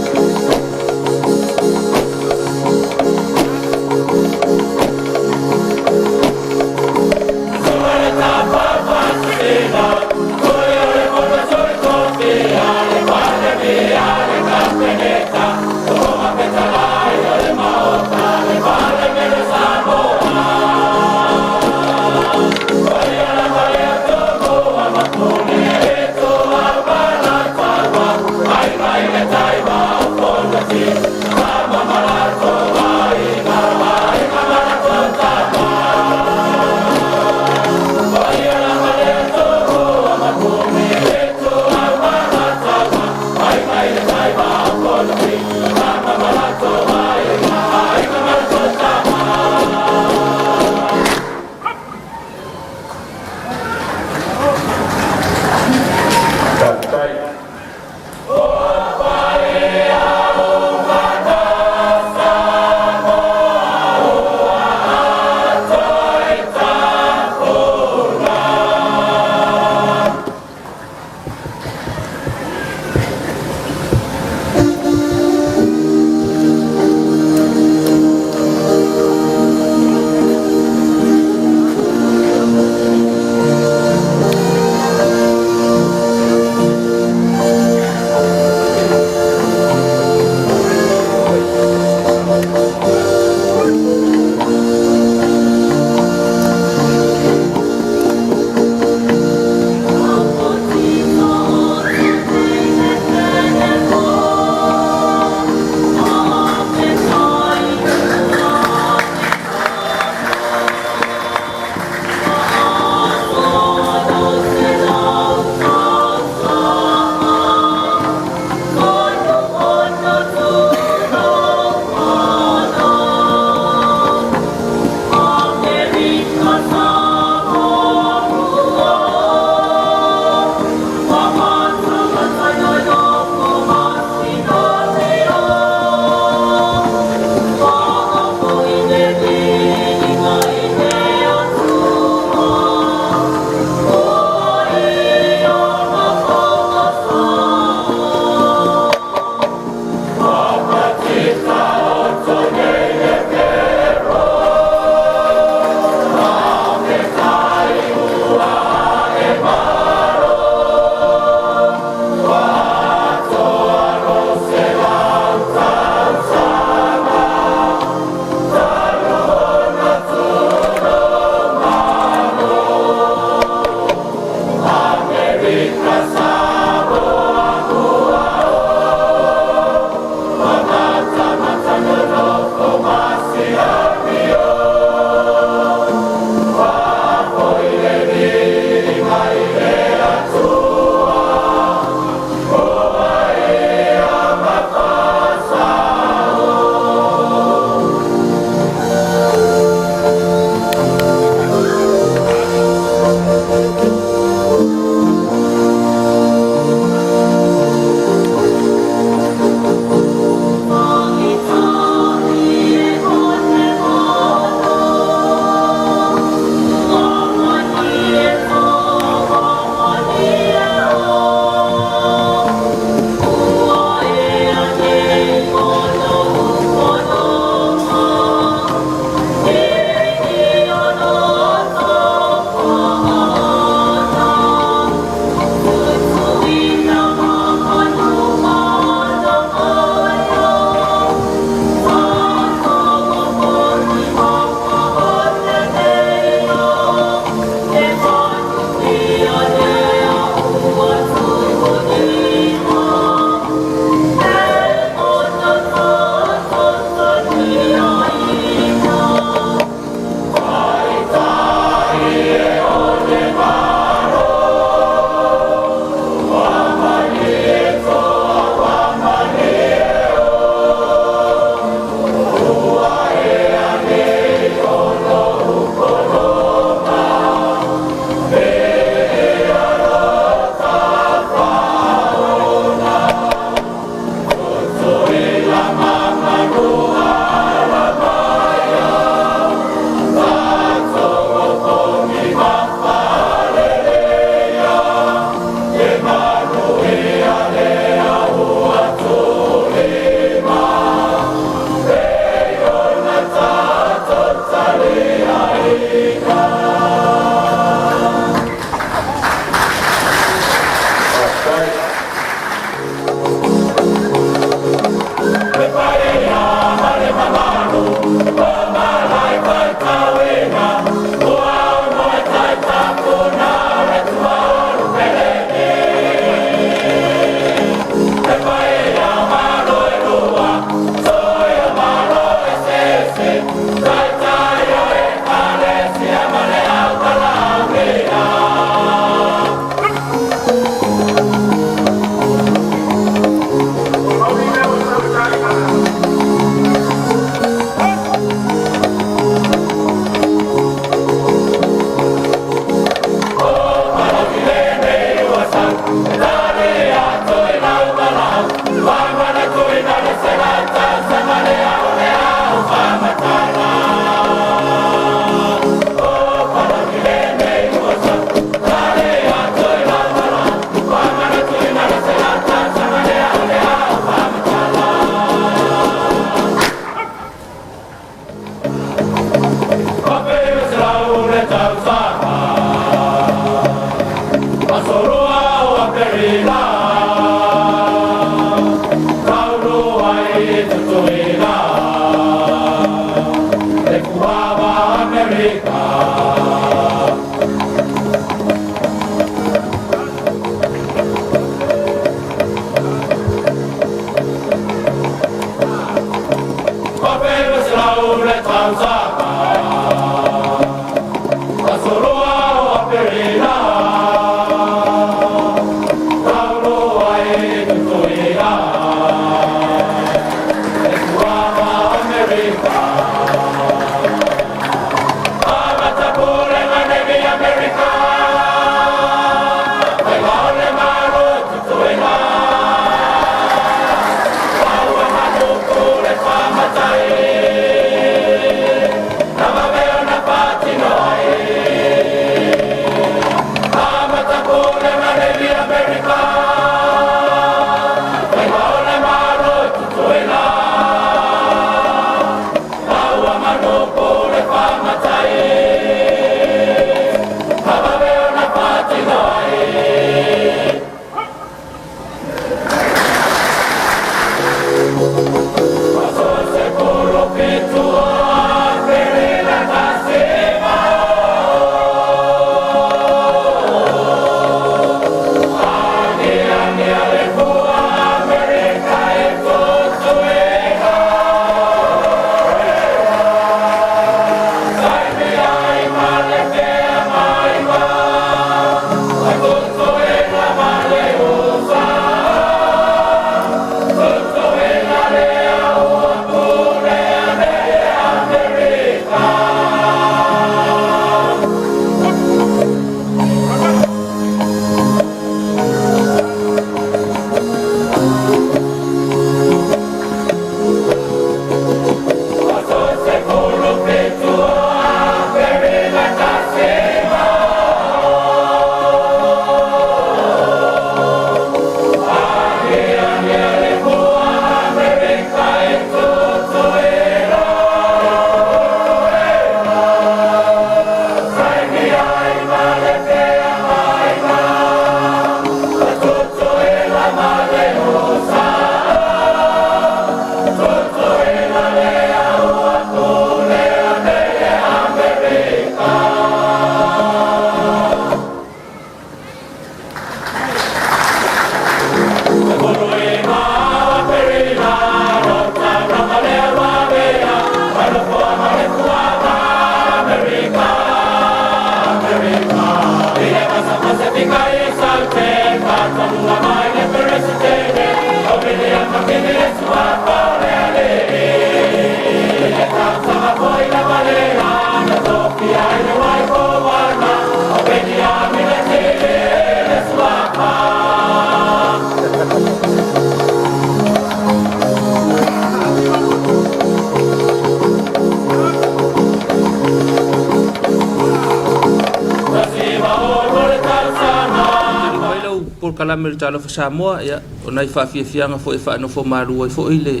Kalamel talo fa Samoa ya onai fa fianga fo e fa no fo maru e fo ile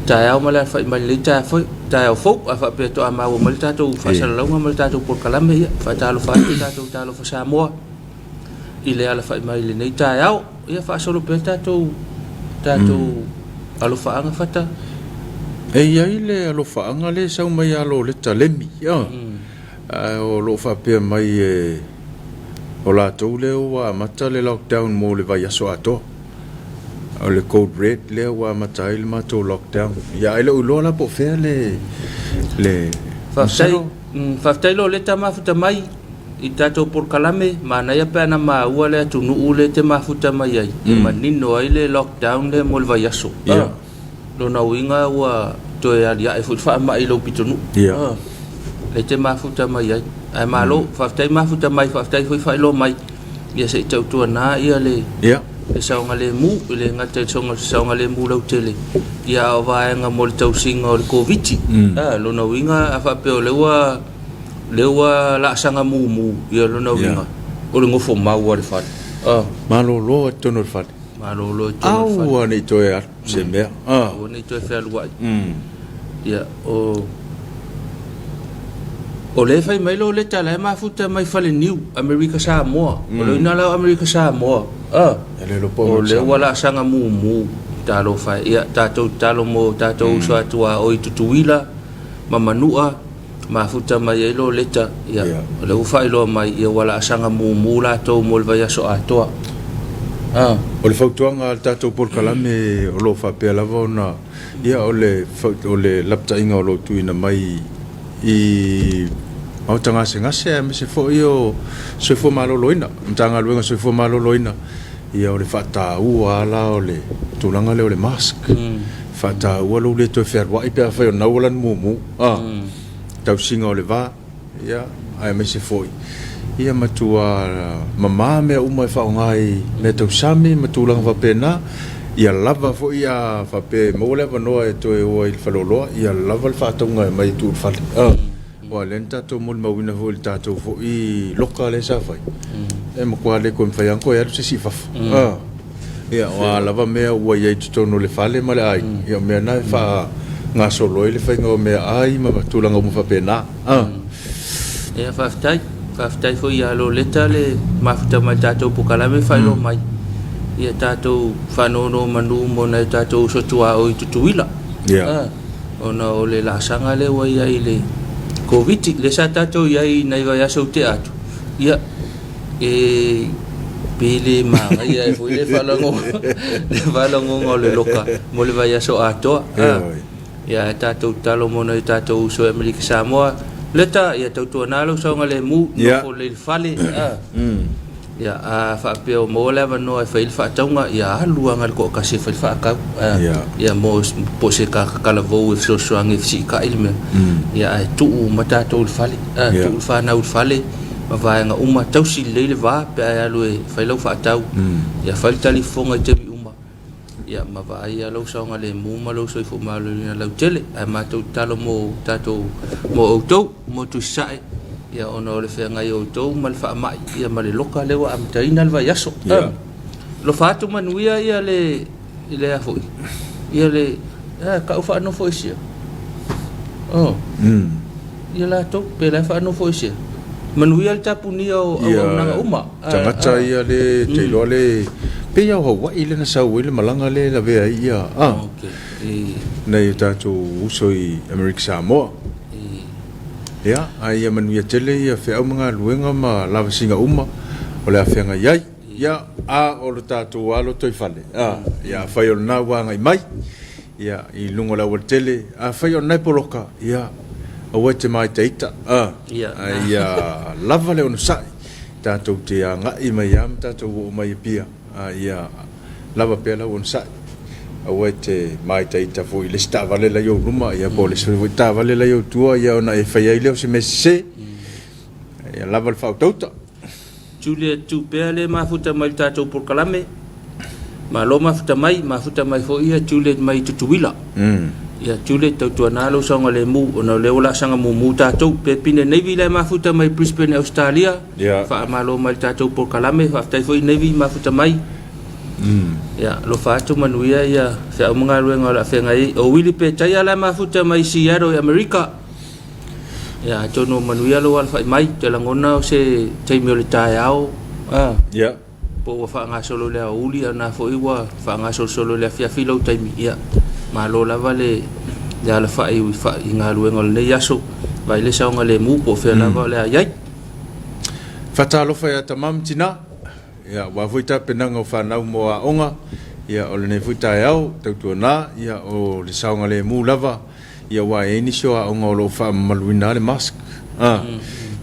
tayao mala fa mali ta fo tayao fo fa pe to ama o mali ta to fa sala longa mali ta to por kalame ya fa talo fa talo fa Samoa ile ala fa mali nei tayao ya fa solo pe ta to alo fa anga fata e ya ile alo fa anga le sa mai alo le talemi ya o lo fa pe mai o la tau leo wa mata le lockdown mo le vai aso ato o le code red leo wa mata il mato lockdown ya ile ulo la po fe le fa tai lo le tama futa mai i tato por kalame mana ya pe na ma ua le tunu ule te mafuta mai ai manino ai le lockdown le mo le vai aso lo na winga wa to ya e fu fa mai lo pitunu le te mafuta mai ai ai malo fa tai mafuta mai fa tai foi lo mai ia se tau tu na ia le le sa ngale mu le ngate sa ngale mu lo tele ia va nga mo tau singa o covid lo na winga fa pe le wa la sanga mu ia lo na winga o le ngofo ma wa le fa malo lo to no fa malo lo to no fa au ni to ya se me o ni to fa lo ia o le fai mai lo le tala ma futa mai fale new America Samoa o le na la America Samoa ele lo po o le wala sanga mu talo fai ia talo mo so atua o itutuila mamanua ma futa mai lo le ta ia le fai lo mai ia wala sanga mu la to mo vai so atua o le fautuanga al tatou por kalame o lo whapea lava ona ia o le laptainga o lo tuina mai i au tanga se ngase me se fo io se fo malo loina tanga luenga se fo malo loina ia o le fata ua ala o le tulanga le o le mask fata ua lo le to fer wa i pe fa na wala mumu tau singa o le va ia ai me se foi ia matua mama me uma e whaongai me tau sami matulang whapena ia lava fo ia whape mo le wanoa e toe ua i whaloloa ia lava le whātaunga e mai tū whale wa len tatou mo le mawina fo le tatou fo i loka le sa whai e makua le koe mwhai anko e atu se si whafu ia wa lava mea ua iai tutono le whale ma le ai ia mea na e wha ngā solo e le whainga o mea ai ma matulanga umu whapena ia whaftai fo ia lo leta le mafuta mai tatou pukalame whailo mai ia tatou whanono manu mo na tatou sotua o i tutuila ona o le lasanga le wa ia i le COVID le sa tatou ia i nai vai aso te atu ia pele ma ia e fo le falango le loka mo le vai aso ato ia tatou talo mo na tatou so Amerika Samoa leta ia tautua nalo saunga le mu no le fale ia a fa peo mo le va no e fail fa taunga ia luanga ko ka se fa ka ia mo po se ka kala vo e so so ang fsi ka ilme ia tu mata to le fale tu fa na le fale ma va nga uma tausi le va pe ia lo e fa lo fa tau ia fa telefonga te uma ia ma va ia lo saunga le mu ma lo so fo ma lo na lo tele ma to talo mo tato mo auto mo tu sai ia ono le fenga i auto mal fa mai ia mal loka le wa am taina va yaso lo fatu manuia ia le afo ia le ka fa no fo sia ia la to pe la fa no fo sia manuia le tapuni o na uma tangata ia le te lo le pe ia ho wa ile na sa wile malanga le la ve ia nei tato uso i Amerika Samoa ia ai manuia tele ia fe au mga luenga ma lava singa uma o le afenga iai ia o le tato alo toi fale ia fai o na wanga i mai ia i lungo la o tele fai o nai poloka ia o wete mai teita ia lava le ono sai tato te anga i mai am tato o mai pia ia lava pela ono sai o te mai teita fo i le sta vale la yo ruma ia po le so ta vale la yo tua ia ona e fai ai le se messe ia lava le fautota Julia tu pele mafuta mai tatou por kalame ma lo mafuta mai fo ia Julia mai tutuila ia Julia tautua nalo sanga le mu ona le ola sanga mu tatou pe pine nevi le mafuta mai Brisbane Australia fa ma lo mai tatou por kalame fa tai fo nevi mafuta mai ya lo fatu manuia ia fe mga luenga la fe ngai o wili pe taya la mafuta mai Seattle America ya tono manuia lo alfa mai te langona se te mi le tayao ya po fa nga solo le uli na fo iwa fa nga solo le fia filo te mi ya ma lo la vale ya la fa nga luenga le yaso vai le sa nga le mu po fe la vale ai fata lo fa ya tamam tina ia wa vuita penanga fa na mo onga ia o le vuita au tautua na ia o le saunga le mu lava ia wa eni so onga lo fa maluina le mask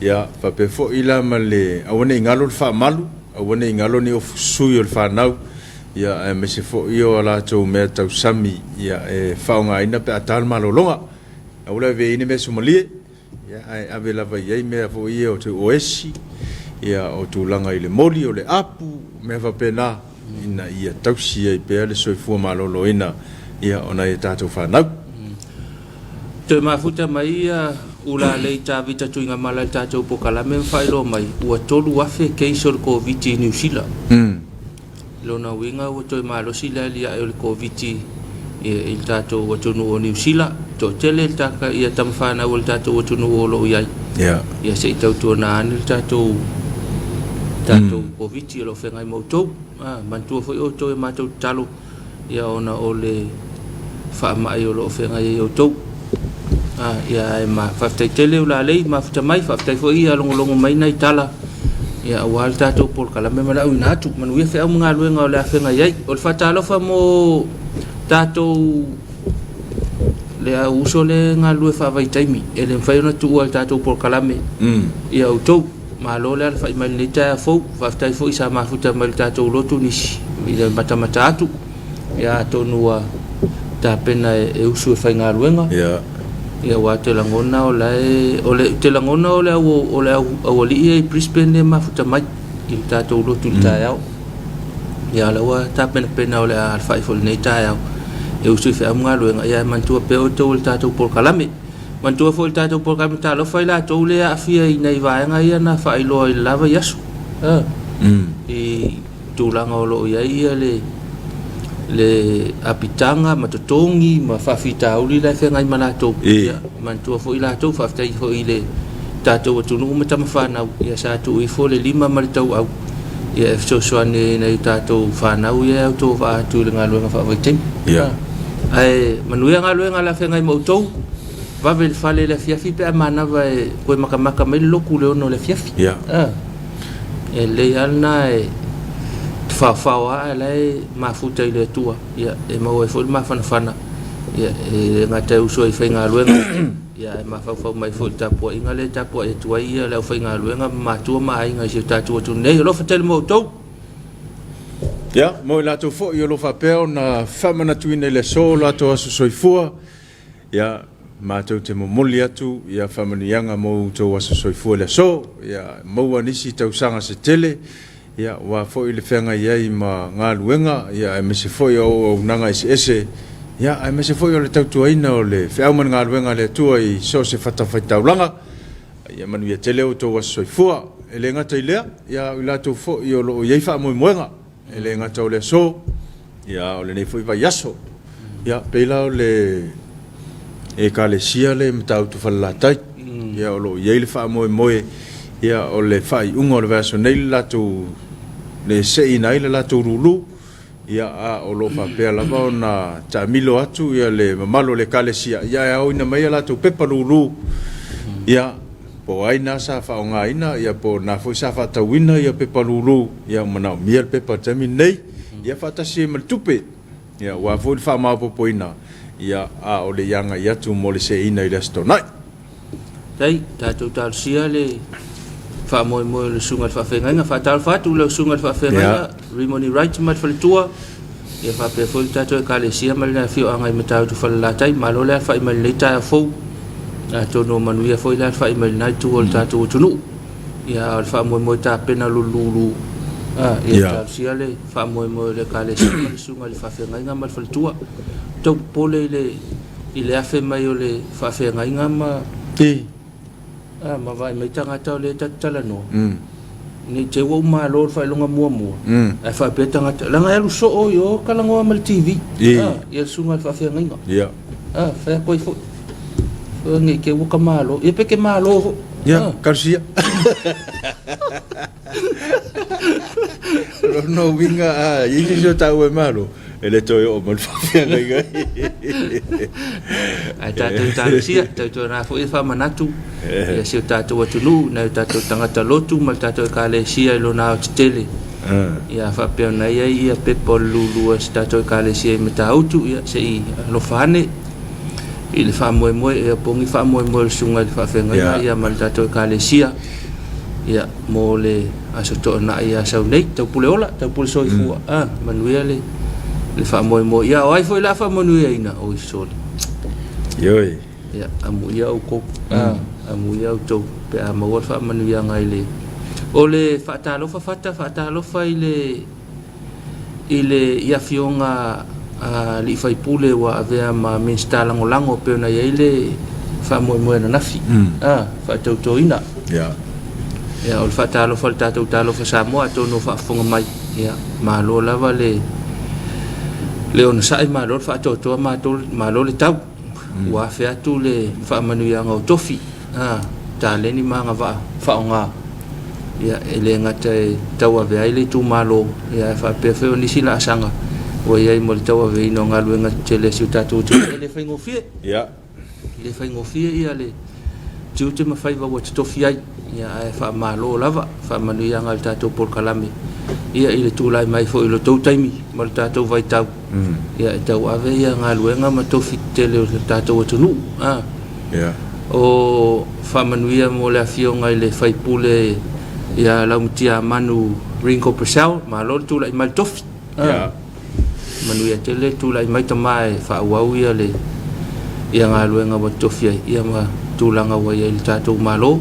ia fa pe fo ila male awone ngalo fa malu awone ngalo ni of suyo fa na ia me se fo io ala to me tau sami ia e fa nga ina pe atal malo longa awole ve ini me somalie ia ai ave lava ia me fo io to oesi ia o tulanga i le moli o le apu me va pena ina ia tausi ai pe le soifua malolo ina ia ona e tatou whanau te mafuta mai ia ula le tavita tuinga mala tatou pokalame whailo mai ua tolu afe keiso le COVID New Zealand lona winga ua toi malosi la lia e le COVID il tatou ua tonu o New Zealand to tele taka ia tamwhana o le tatou ua tonu o lo iai ia se i tautua na ani le tatou COVID lo fe ngai moto mantua foi o to ma to talo ia ona ole fa mai o lo fe ngai o to ia ma fa te tele la lei ma fa mai fa te foi ia longo mai nei tala ia wal tatou por kala me mala uina tu manu ia fe au nga luenga o le afenga iai o le fatalofa mo tatou le uso le nga lue fa vai taimi e le fai ona tu o tatou por kala me ia o tou malo le fa mai le ta fo fa tai fo isa ma futa mal tatou lotu nisi ia mata atu ia tonua ta pena e uso fa nga luenga ia wa te langona o le te langona o le o li e Brisbane ma futa mai i tatou lotu ta yao ia la wa ta pena o le alfa fo nei ta yao e uso fa nga luenga ia mantua pe o to tatou por kalame mantua fo tatou por kalame ta lo fai la to le afia i nei vaenga ia na fa i lo i lava yasu i tulanga o lo ia le apitanga matotongi ma fafita uli la fe ngai malato ia mantua fo ila to fafta i fo ile tatou tunu mata mafana ia sa tu i fo le lima mal tau au ia so soane nei tatou fana ia to fa tu le ngalo fa vitim ia ai manuia ngalo ngala fe ngai mo to va vel fale le fiafi pe amana va ko makamaka me loku le ono le fiafi ia e le alna fa lai mafuta ile tua ia e mau e foi mafana ia e ngata uso i fainga luenga ia e mafa mai foi tapo inga le tapo e tua ia le fainga luenga matua mai inga se tatua tu nei lo fatel mo to ia mo la to fo io lo fa per na famana tu in le solo to aso soifua ia matou te momoli atu ia famani yanga mo to aso soifua le so ia mo anisi tau sanga se tele ia wa fo ile fenga ia ma ngaluenga ia me se fo o nanga ese ia me se fo le tautua ina o le fe au man ngaluenga le tua i so se fata faitaulanga ia manu ia tele o to wa soifua ele ngata ile ia ila to fo i lo ia fa mo moenga ele ngata o le so ia o le nei fo i va yaso ia pela o le e kale sia le mtau tu falatai ia o lo ia le fa mo ia o le fai ungo le verso nei la tu le sei nai la tu rulu ia a o lo fa pe la va na tamilo atu ia le malo le kalesia ia o ina mai la tu pepa rulu ia po ai na sa fa nga ina ia po na fo sa fa ta wina ia pepa rulu ia mana miel pepa tami nei ia fa ta si mal tupe ia wa fo fa ma po ina ia a o le yanga ia tu mo le sei ina ile sto nai dai ta tu tal sia le fa mo le sunga fa fenga nga fa tal fa tu le sunga fa fenga rimoni right mat fa tua e fa pe fo ta to ka le sia mal na fio anga meta tu fa la tai malo le fa mal le ta fo a to no manu ia fo la fa mal na tu ol ta tu nu ia fa mo ta pena lulu ia ta sia le fa mo le ka le sia sunga le fa fenga nga mal fa tua to pole le ile afe mai o le fa fenga nga ma ma vai mai tanga tau le tatala no ni te wo ma lo fa longa mua e fa pe tanga langa elu so o yo kala ngo mal TV ia sunga fa fa ngai ia fa ko fo ngi ke wo kamalo e pe ke malo ia karsia no vinga i jo tau e malo ele toi o mal fa ngai ai ta sia ta na fo e fa manatu ia se tatou atunu na tatou tangata lotu ma tatou kalesia lo na tele ia fa pe na ia pepo lulu se tatou kalesia me tautu ia se i lo fane il fa mo e pongi fa mo sunga fa fenga ia ma tatou kalesia ia mo le aso to na ia sa nei tau puleola tau pul soifua manuele le fa mo ia ai foi la fa manuia ina o soli yoi ia amu ia o ko amu ia o to pe a mo fa manu ia ngai le o le fa ta lo fa ile ia fionga li fai pule wa ave ma minsta lango pe na ile fa mo na nafi fa to ina ia o fa ta lo fa sa mo to no fa fonga mai ia ma lo lava le on sai ma lo fa to ma lo le tau wa fe atu le fa manu ia ngau tofi ta le ni manga va fa nga ia ele ngata tawa ve ai le tu malo ia fa pe fe ni sila sanga o ia mo tawa ve no ngalu nga tele si tatu tu ele fa ngofie ia le fa ngofie ia le tu te ma fa va wa tofi ai ia ai fa malo lava fa manu ia ngal tatou por kalame ia ile tulai mai fo ilo tou taimi mal tatou vai tau ia tau ave ia ngaluenga ma tou fitele o tatou atunu ia o fa manu ia mo le afio ngai le fai pule ia laumtia manu ringo pesau malo tulai mai tofi ia manu ia tele tulai mai tamai fa wau ia le ia ngaluenga ma tofi ia ma tulanga wa ia tatou malo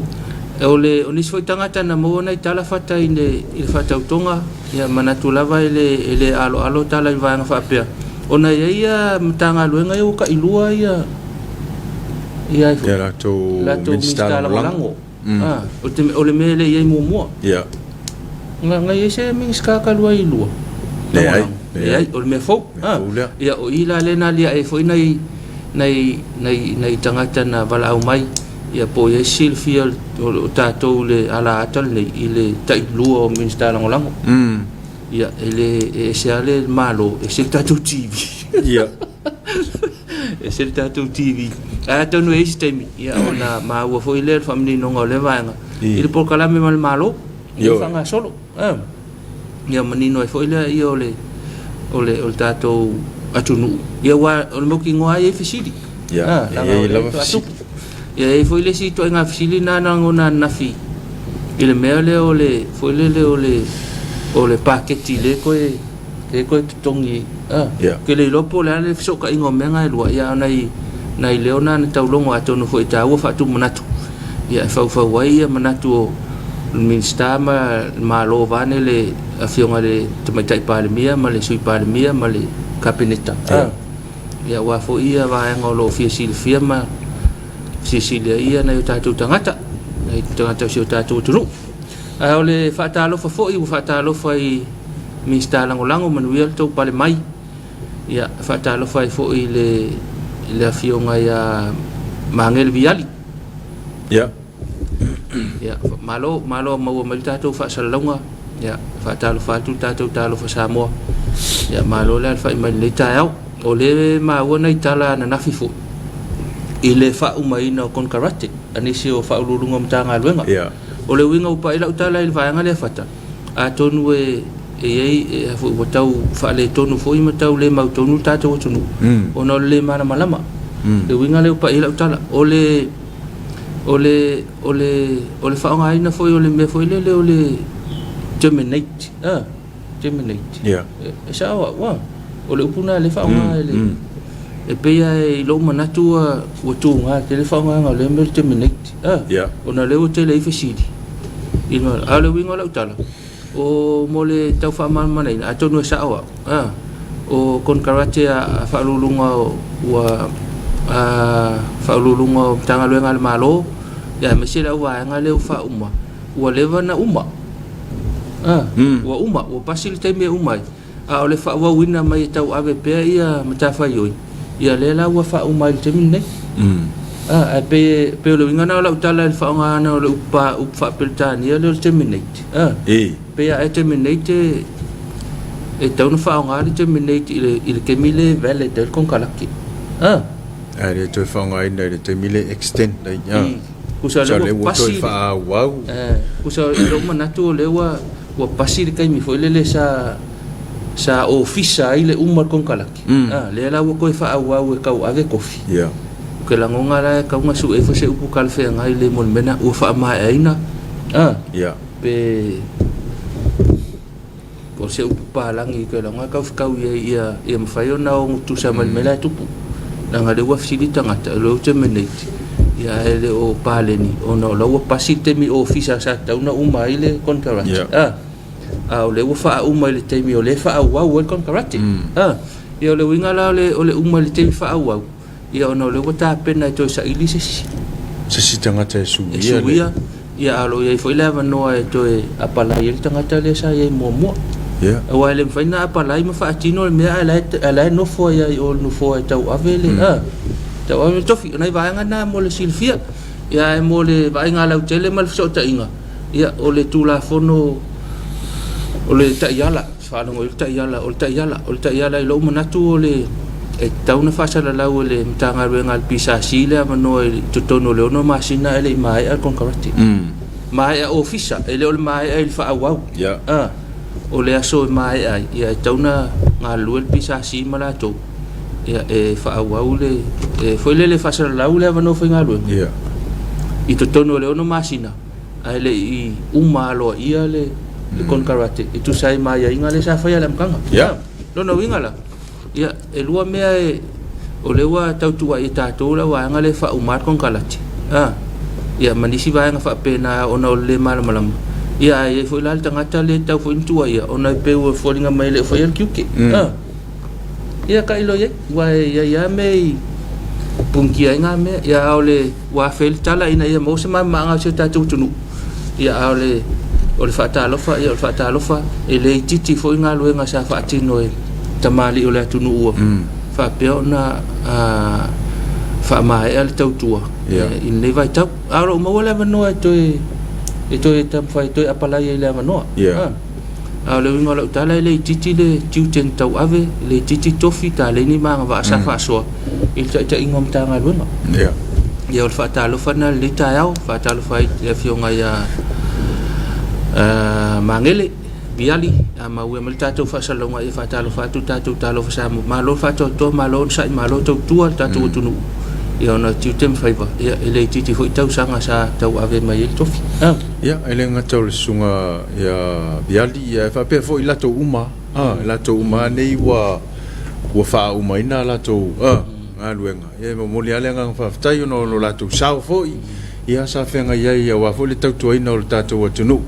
ole onis foi tangata na mo na tala fata ine il fata utonga ia manatu lava ele alo tala i vanga fa pea ona ia mtanga luenga yo ka ilua ia la to minstala lango ole mele ia mo ia nga yese minska ka lua ilua le ai ole me fo ia o ila lena lia e foi nei tangata na vala au mai ia po ia silfia o tatou le ala atal nei ile tailua o minsta langolango ia ele se ale malo e se tatou TV ia e se tatou TV a tonu e sistemi ia ona ma ua foi le family no ngole vanga ile por kalame mal malo ia fanga solo ia manino e foi le ia ole tatou atunu ia wa o mo kingoa e fisili ia ia lava ia e foi le sito nga fisili na ngona nafi ile mele ole foi le ole paketi le ko tongi ke le lopo le so ka ingo menga lua ia nai leona na taulongo atonu foi taua fa tu manatu ia fa wai manatu minsta ma lo vane le afionga le tamatai palemia ma le sui palemia ma le kapineta ia wa fo ia va ngolo fia ma Sisilia ia na tatou tangata si tatou tunu ole faatalo fa i faatalo fa i minsta langolango manuel tou pale mai ia faatalo fa fo i le afionga ia mangel viali ia malo mau mai tatou fa salonga ia faatalo fa tu tatou talo fa Samoa ia malo le fa mai le tau ole ma wona itala na nafifu ile fa umaina kon karate anisi o fa ulunga mtanga luenga ole winga upa ila utala il vaanga le fata a tonu e fo tau fa le tonu fo ima tau le mau tonu tata o tonu ono le mana malama le winga le upa ila utala ole fa nga ina fo ole me fo ile ole terminate sa wa ole upuna le fa nga le e peia e lo manatu o tunga telefonga ngale mel terminate ona le o tele fasidi ino ale winga la utala o mole tau fa man mana ina atonu sa awa o kon karate a fa lulunga wa fa lulunga tanga lo ngal malo ya mesila wa ngale fa umma wa leva na umma wa umma o pasil teme umma ole fa wa wina mai tau ave pe ia matafa yoi ia lela wa fa umai temin nei pe lo ngana la utala fa ngana lo upa peltani ia lo terminate pe ia terminate e tau no fa ngana terminate il kemile vale del con kalaki le to fa ngana le termile extend ia kusa le pasi fa wow kusa lo manatu le wa pasi kai mi foi le sa ofisa ile umar kon kalaki le la wo ko fa wa we ka ave kofi ke la ngonga la ka nga su e fo se upu kalfe nga ile mon mena o fa ma aina pe por se upu palangi ke la nga ka ia mfayo na o tu sa mal mela tupu la nga de wa fisili tangata lo terminate ia ele o paleni ono lo pasi temi ofisa sa ta una uma ile kon karate le fa uma le temi o le fa wa kon karate ia le winga la le uma le temi fa wa ia ono le wata pena to sa ilise si tangata su ia alo ia foi leva no e to apala ia tangata le sa ia mo wa le faina apala ma fa tino me ala no fo ia o no fo tau avele tau ave tofi nai va ngana mo le silfia ia mo le va ngala utele mal so ta inga ia o le tula fono ole ta yala fa no ta yala lo manatu ole e tau na fa sala la ole mtanga rengal pisa sile mano to tono le no masina ele mai al con karate mai a ofisa ele ole mai ele fa au ya ole aso mai ai ia tauna nga luel pisa si mala to ia e fa au le foi le fa sala la ule no foi nga luel ya I to tono le ono masina ai le I umalo ia le kon karate I tu sai mai inga le sa fa ia lam kanga ya lo no winga la ia e lua mea o le wa tautua I tātou la wa ngale fa umar kon kalati ia manisi va nga fa pena ona o le malamalama ia e foi la tangata le tau foi tua ia ona pe o folinga mai le foi el kiuke ia ka ilo ye wa ia me punkia nga me ia ole wa fel tala ina ia mo se ma nga se tātou tunu ia ole o le fa talofa ia o fa talofa e le titi foi nga lo nga sa fa tino e tamali o le tunu o fa pe ona fa mai el tautua in le vai tau aro mo le no to tam fai to apala ia le no a le winga lo tala le titi le tiu ten tau ave le titi tofi ta le ni manga va sa fa so il ta ingom tanga lo no ia o fa talo fa na le ta au fa talo fai le fionga ia mangele biali ama we mal tato fa salonga e fa talo fa tu tato talo fa sa malo fa to malo sa malo to tua tato tunu ia ona tiu tem fai va ia ele titi foi tau sanga sa tau ave mai to ia ele nga tau sunga ia biali ia fa pe foi la to uma la to uma nei wa fa uma ina la to aluenga ia mo le ale nga fa tai no la to sa foi ia sa fenga ia wa fo le tau to ina o tato wa tunu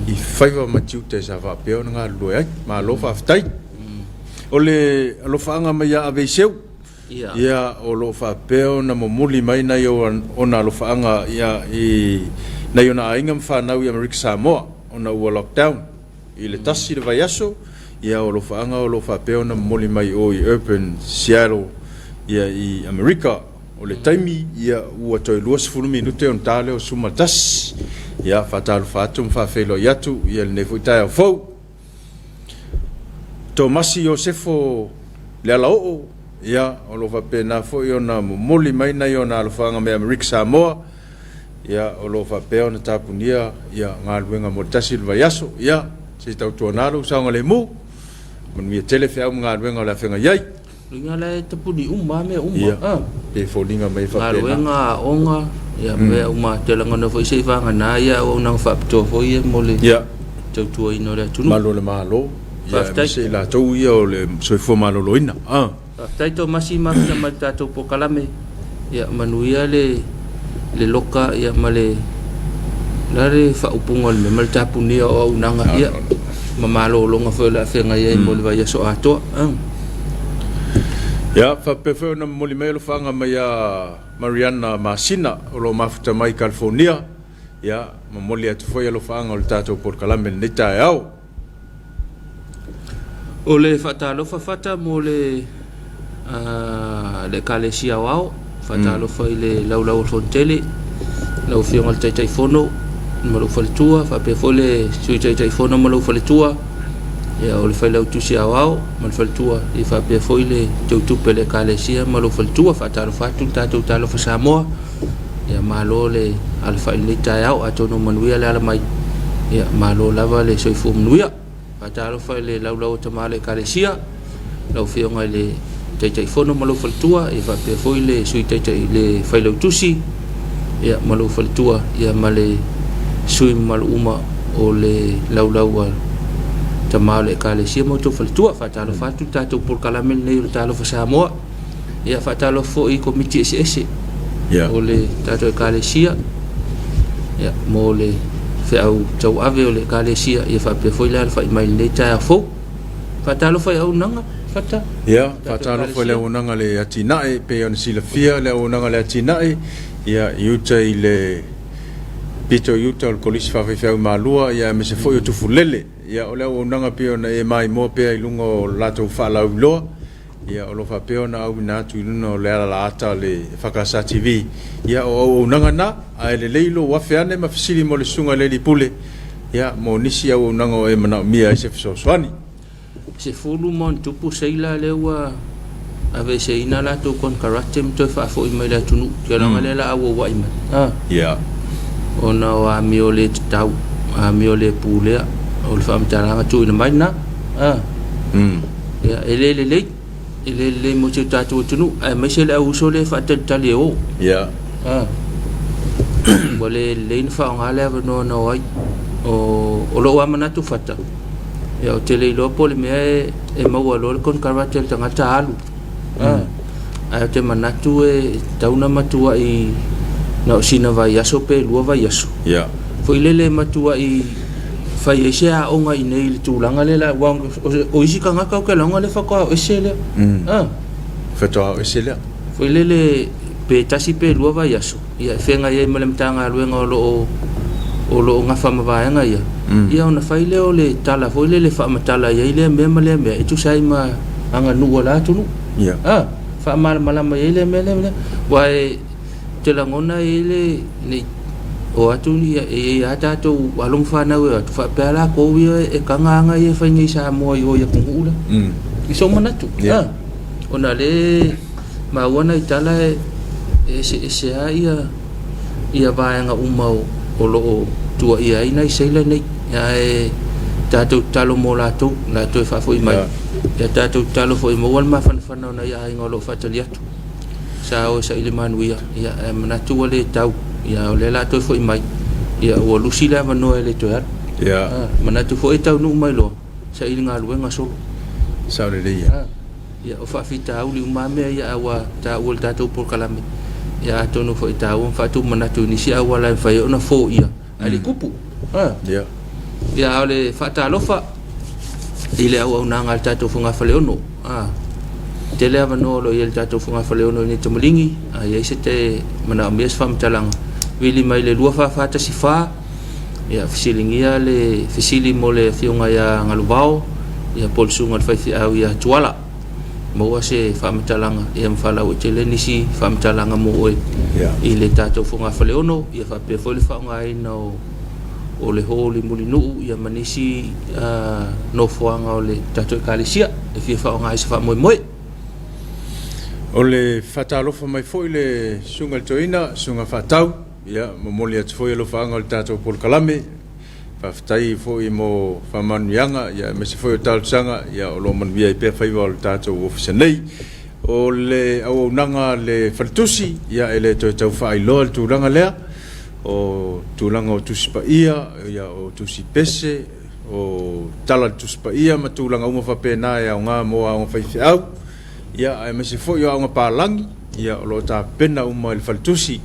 I faiva matiu te sa va pe nga lo ai ma lo fa tai ole lo fa nga mai ave seu ia o lo fa pe na mo muli mai na yo ona lo fa nga ia I na yo na inga fa na wi America Samoa ona o lockdown I le tasi le vaiaso ia o lo fa nga o lo fa pe na muli mai o I urban Seattle ia I America o le taimi ia ua toi luas fulu minute on tale o suma tas ia fatal fatum fa felo yatu ia le nefuta o fo Tomasi Josefo le alao ia o lo fa pena fo iona moli mai na iona lo fa nga me America Samoa ia o lo fa pe ona tapunia ia ngaluenga mo tasil vaiaso ia se tau tonalo sa nga le mu mon mi telefe au ngaluenga la fenga yai Linga le tapuni umma me pe folinga mai fa pena nga onga ia me uma te langa no foi sei fanga na ia o na fa to foi mole ia tau tu ino le tunu malo le malo ia se la to ia o le so fo malo loina tai to masi ma ma tato po kalame ia manuia le loka ia male lare fa upungol me mal tapuni o unanga ia mamalo longa fo la fenga ia mole vai so ato ya fa pefe na moli melo fanga mai Mariana Masina o lo mafuta mai California ya mamoli atu foi lo fanga o tato por kalame neta au o le fata lo fata mole le kalesia wao fata lo foi le lau fontele lau fiong al tai fono mo lo faltua fa pe fole sui tai fono mo lo faltua ia o le fai lau tusi awao ma le faltua I fa pe foi le tautupe le kalesia ma lo faltua fa talo fatu tatou talo fa Samoa ia malo le ala fai le tai au atono manuia le ala mai ia malo lava le soifo manuia fa talo fai le lau tamale kalesia lau fionga le tai fono ma lo faltua ia fa pe foi le sui tai le fai lau tusi ia ma lo faltua ia ma le sui ma uma o le lau tamale kalesia mo to faltua fatalo fatu tatou por kalamen nei talo fa Samoa ia fatalo fo I komiti ese ia ole tatou kalesia ia mo le fe au tau ave ole kalesia ia fa pe foi la fa mai le ta fo fatalo fa au nanga fata ia fatalo fo le unanga le atina e pe on sila fia le unanga le atina e ia yuta ile pito yuta o kolisi fa fe malua ia me se foi o tufulele ia ole o nanga pio na e mai mo pe I lungo lato fa la ulo ia o lo fa pio na au na tu no le ala ata le fakasa TV ia o nanga na a le leilo wa fe ane ma fisili mo le sunga le li pule ia mo nisi au nanga e mana mia se so swani se fulu mon tupu seila le wa ave se ina lato kon karatem to fa fo I mai la tunu ke la ngale la au wa ima ia ona wa mi o le tau a mi o le pulea o le whaamtalanga tu ina mai na ia ele mo te tātou tunu ai mai se le au so le whaatatali o ia wale le ina whaonga le ava no na wai o lo wa manatu whata ia o te le ilopo le mea e maua lo le kon karate le tangata alu ai o te manatu e tauna matua i na o sina vai aso pe lua vai aso ia foi lele matua i fai ese a onga i nei le tūlanga le la wang o isi ka ngaka o ke longa le whakao ese le whetoa ese le foi lele pe tasi pe lua vai aso ia whenga ia malem tanga aluenga o lo nga whamawaianga ia ia ona fai leo le tala foi lele whamatala ia ile mea mea e tu sai ma anga nua la tunu ia whamalama ia ile mea wae te langona ile ni o atu ni e ata to alum fana we atu fa pela ko wi e kanganga e fa ngi sa mo yo ya pungula i so manatu ona le ma wana itala e se ia va nga umau o lo tu ia ina i sele nei ya e tato talo mo la to fa foi mai ya tato talo foi mo wal ma fana na ia ngolo fa taliatu sa o sa ile manuia ia manatu le tau ia o le la to foi mai ia o lusila mano ele to ia manatu foi tau nu mai lo sa ile nga luenga so sa le ia o fa fita uli umame ia wa ta ul ta to por kalame ia to no foi tau fa tu manatu ni si awala fa ona fo ia ali kupu ia ole fa ta lofa ile au na ngal ta to funga fa le ono tele avano lo yel tato funga fale ono ni tumulingi ia sete mana mes fam talang wili mai le lua fa ta sifa ia fisilingia le fisili mole fiunga ya ngalubao ia polsunga fa fi au ia tuala mo se fam talanga ia mfala o tele ni si fam talanga mo ile tato funga fale ono ia fa pe fole fa ngai no o le holi mulinu ia manisi no fuanga o le tato kalisia e fi fa ngai se fa moi o le whatalofa mai foi le sunga toina, sunga whatau, ia, momoli atu foi alo whaanga o le tātou polkalame, whawhatai foi mo whamanuianga, ia, mesi foi o tālusanga, ia, o lo manuia i pia whaiwa o le tātou ofisa nei, o le au nanga le whalitusi, ia, ele toi tau whaailoa le tūranga lea, o tūranga o tusi pa ia, o tusi pese, o tala tusi pa ia, ma tūranga uma whapena e au ngā moa au whaifi au, ia ai mesi fo yo nga palangi ia lo ta pena uma el faltusi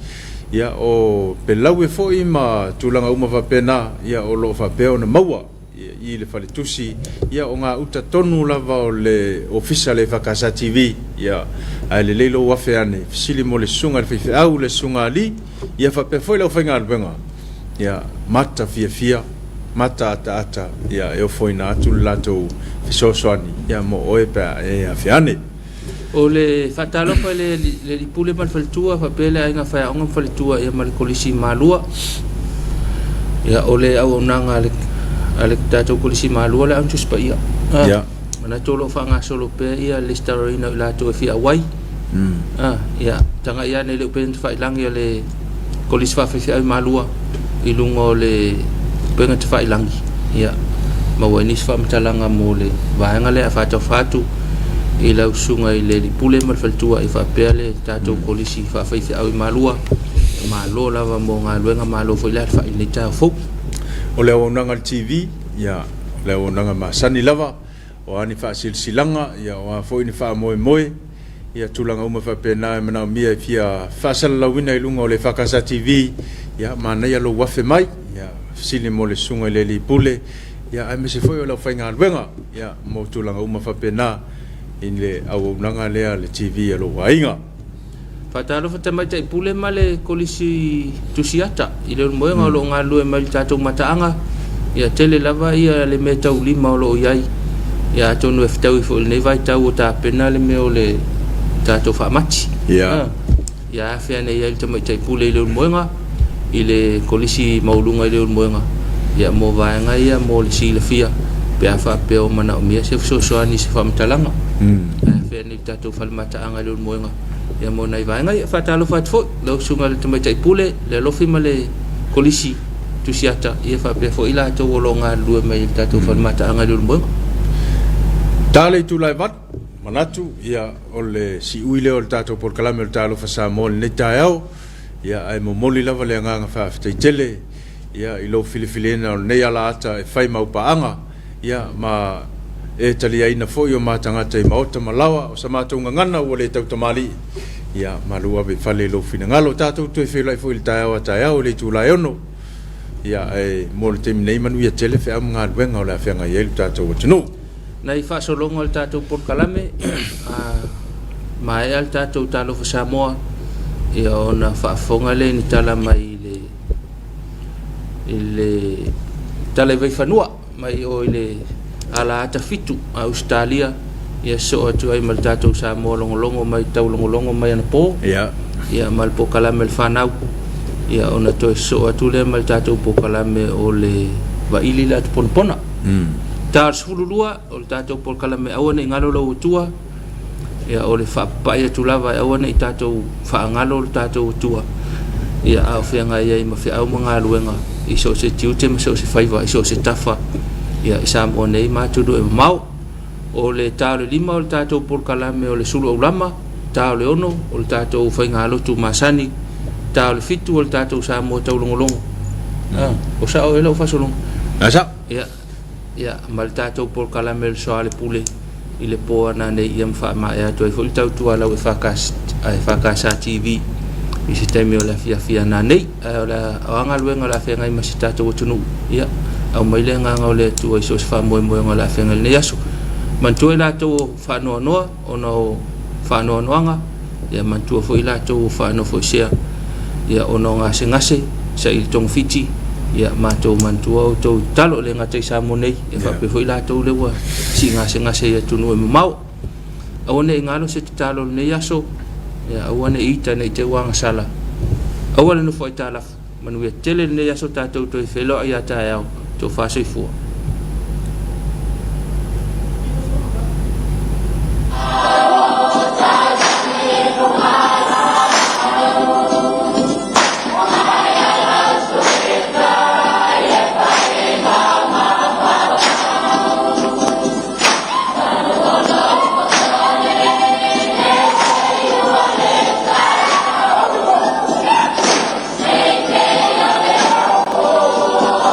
ia o pelau e fo ma tulanga uma va pena ia o lo fa peo na maua ia le faltusi ia o nga uta tonu lava o le official e vakasa TV ia ai le lelo wa feane sili mo le sunga le au le sunga ali ia fa pe fo le ofenga benga ia mata fia mata ata ia e fo ina tu lato fisoswani ia mo oepa e afiane o le fatalo pa le pule mal faltua fa pele ai nga fa on faltua ia mal kolisi malua ia ole au nanga ale tato kolisi malua le antus pa ia ia mana tolo fa nga solo pe ia le starina la to fi awai ia tanga ia ne le pen fa lang ia le kolisi fa fi ai malua ilungo le penga fa lang ia mawani fa mtalanga mole va nga le fa fatu ila usunga ile pule mal faltua ifa pele tato kolisi fa fa au malua malo lava mo ngaluenga malo foi la fa ile ta fo o le onanga TV ya le onanga masani lava o ani fa silsilanga ya o foi ni fa moe ya tulanga uma fa pena mana mia fia fa sala la wina ilunga o le fa casa TV ya mana ya lo wafe mai ya sili mo le sunga ile li pule ya ai me se foi o la fa ngaluenga ya mo tulanga uma fa pena in le au nanga lea le TV alo wainga fatalo fatama tai pule male kolisi tusiata ile moenga lo ngalu e mal tato mataanga ia tele lava ia le meta ulima lo yai ia tonu eftau fo le vai tau ta penale me ole tato famati ia ia fia ne ia tama tai pule ile moenga ile kolisi maulunga ile moenga ia mo vainga ia mo le sila fia pe afa pe o mana o mia se so ani se fam talanga fe ni tato fal mata anga le moenga ya mo nai vai ngai fatalo fat fo lo sunga le tama tai pule le lo fi male kolisi tusiata ia fa pe fo ila to longa lu mai tatou fa mata anga lu mo tale tu lai vat manatu ia ole si uile o tatou por kalame o talo fa sa mo le taiao ia ai mo moli lava le anga fa fte tele ia ilo filifilena o nei ala ata e fai mau paanga ia ma e tali ai na fo yo matanga te maota malawa o sa matou ngana o le tau tamali ia malua be fale lo fina ngalo tatou to fe lai fo il taiao le tu lai ono ia e mo te nei manu ia tele fe am ngal wenga o la fe nga yel tatou tunu na i fa solongo al tatou por kalame ma e al tatou talo fa Samoa ia ona fa fonga le ni tala mai ile tala vai fanua mai o ile ala ata fitu a Australia ia so atu ai mal tatou Samoa longo mai tau longo mai ana po ia mal po kalame el fanau ia ona to so atu le mal tatou po kalame o le va ili la ponpona tar sululua o tatou por kalame awana ngalo lo tua ia o le fa pa ia tulava awana i tatou fa ngalo tatou tua ia a fenga ia i mafi au mga luenga i so se tiute ma so se faiva i so se tafa ia isa mo nei ma tudu e mau o le talo lima o le tatou por kalame o le sulu o lama talo le ono o le tatou fa ngalo tu masani talo fitu o le tatou sa mo tau longolongo o sa o elo fa solong asa ia mal tatou por kalame le soale pule i le poa na nei ia mfa ma e atu e fo tau tua lau e whakasa TV i se temi o la fia na nei o la anga luenga la fia ngai masi tatou o tunu ia au maile nganga o le tua i so se wha moe o la fia ngai nei aso mantua i latou whanoa noa o na o whanoa noanga ia mantua fo i latou whanoa fo i sea ia o na ngase sa i tong fiti ia matou mantua o tou talo le ngatai sa mo nei e fa pe foi la tou le wa si ngase ia tunu e mau awane ngalo se talo nei aso ia awane ita nei te wanga sala awane no foi tala manu ia tele nei aso tatou to felo ia ta ao to fa se fu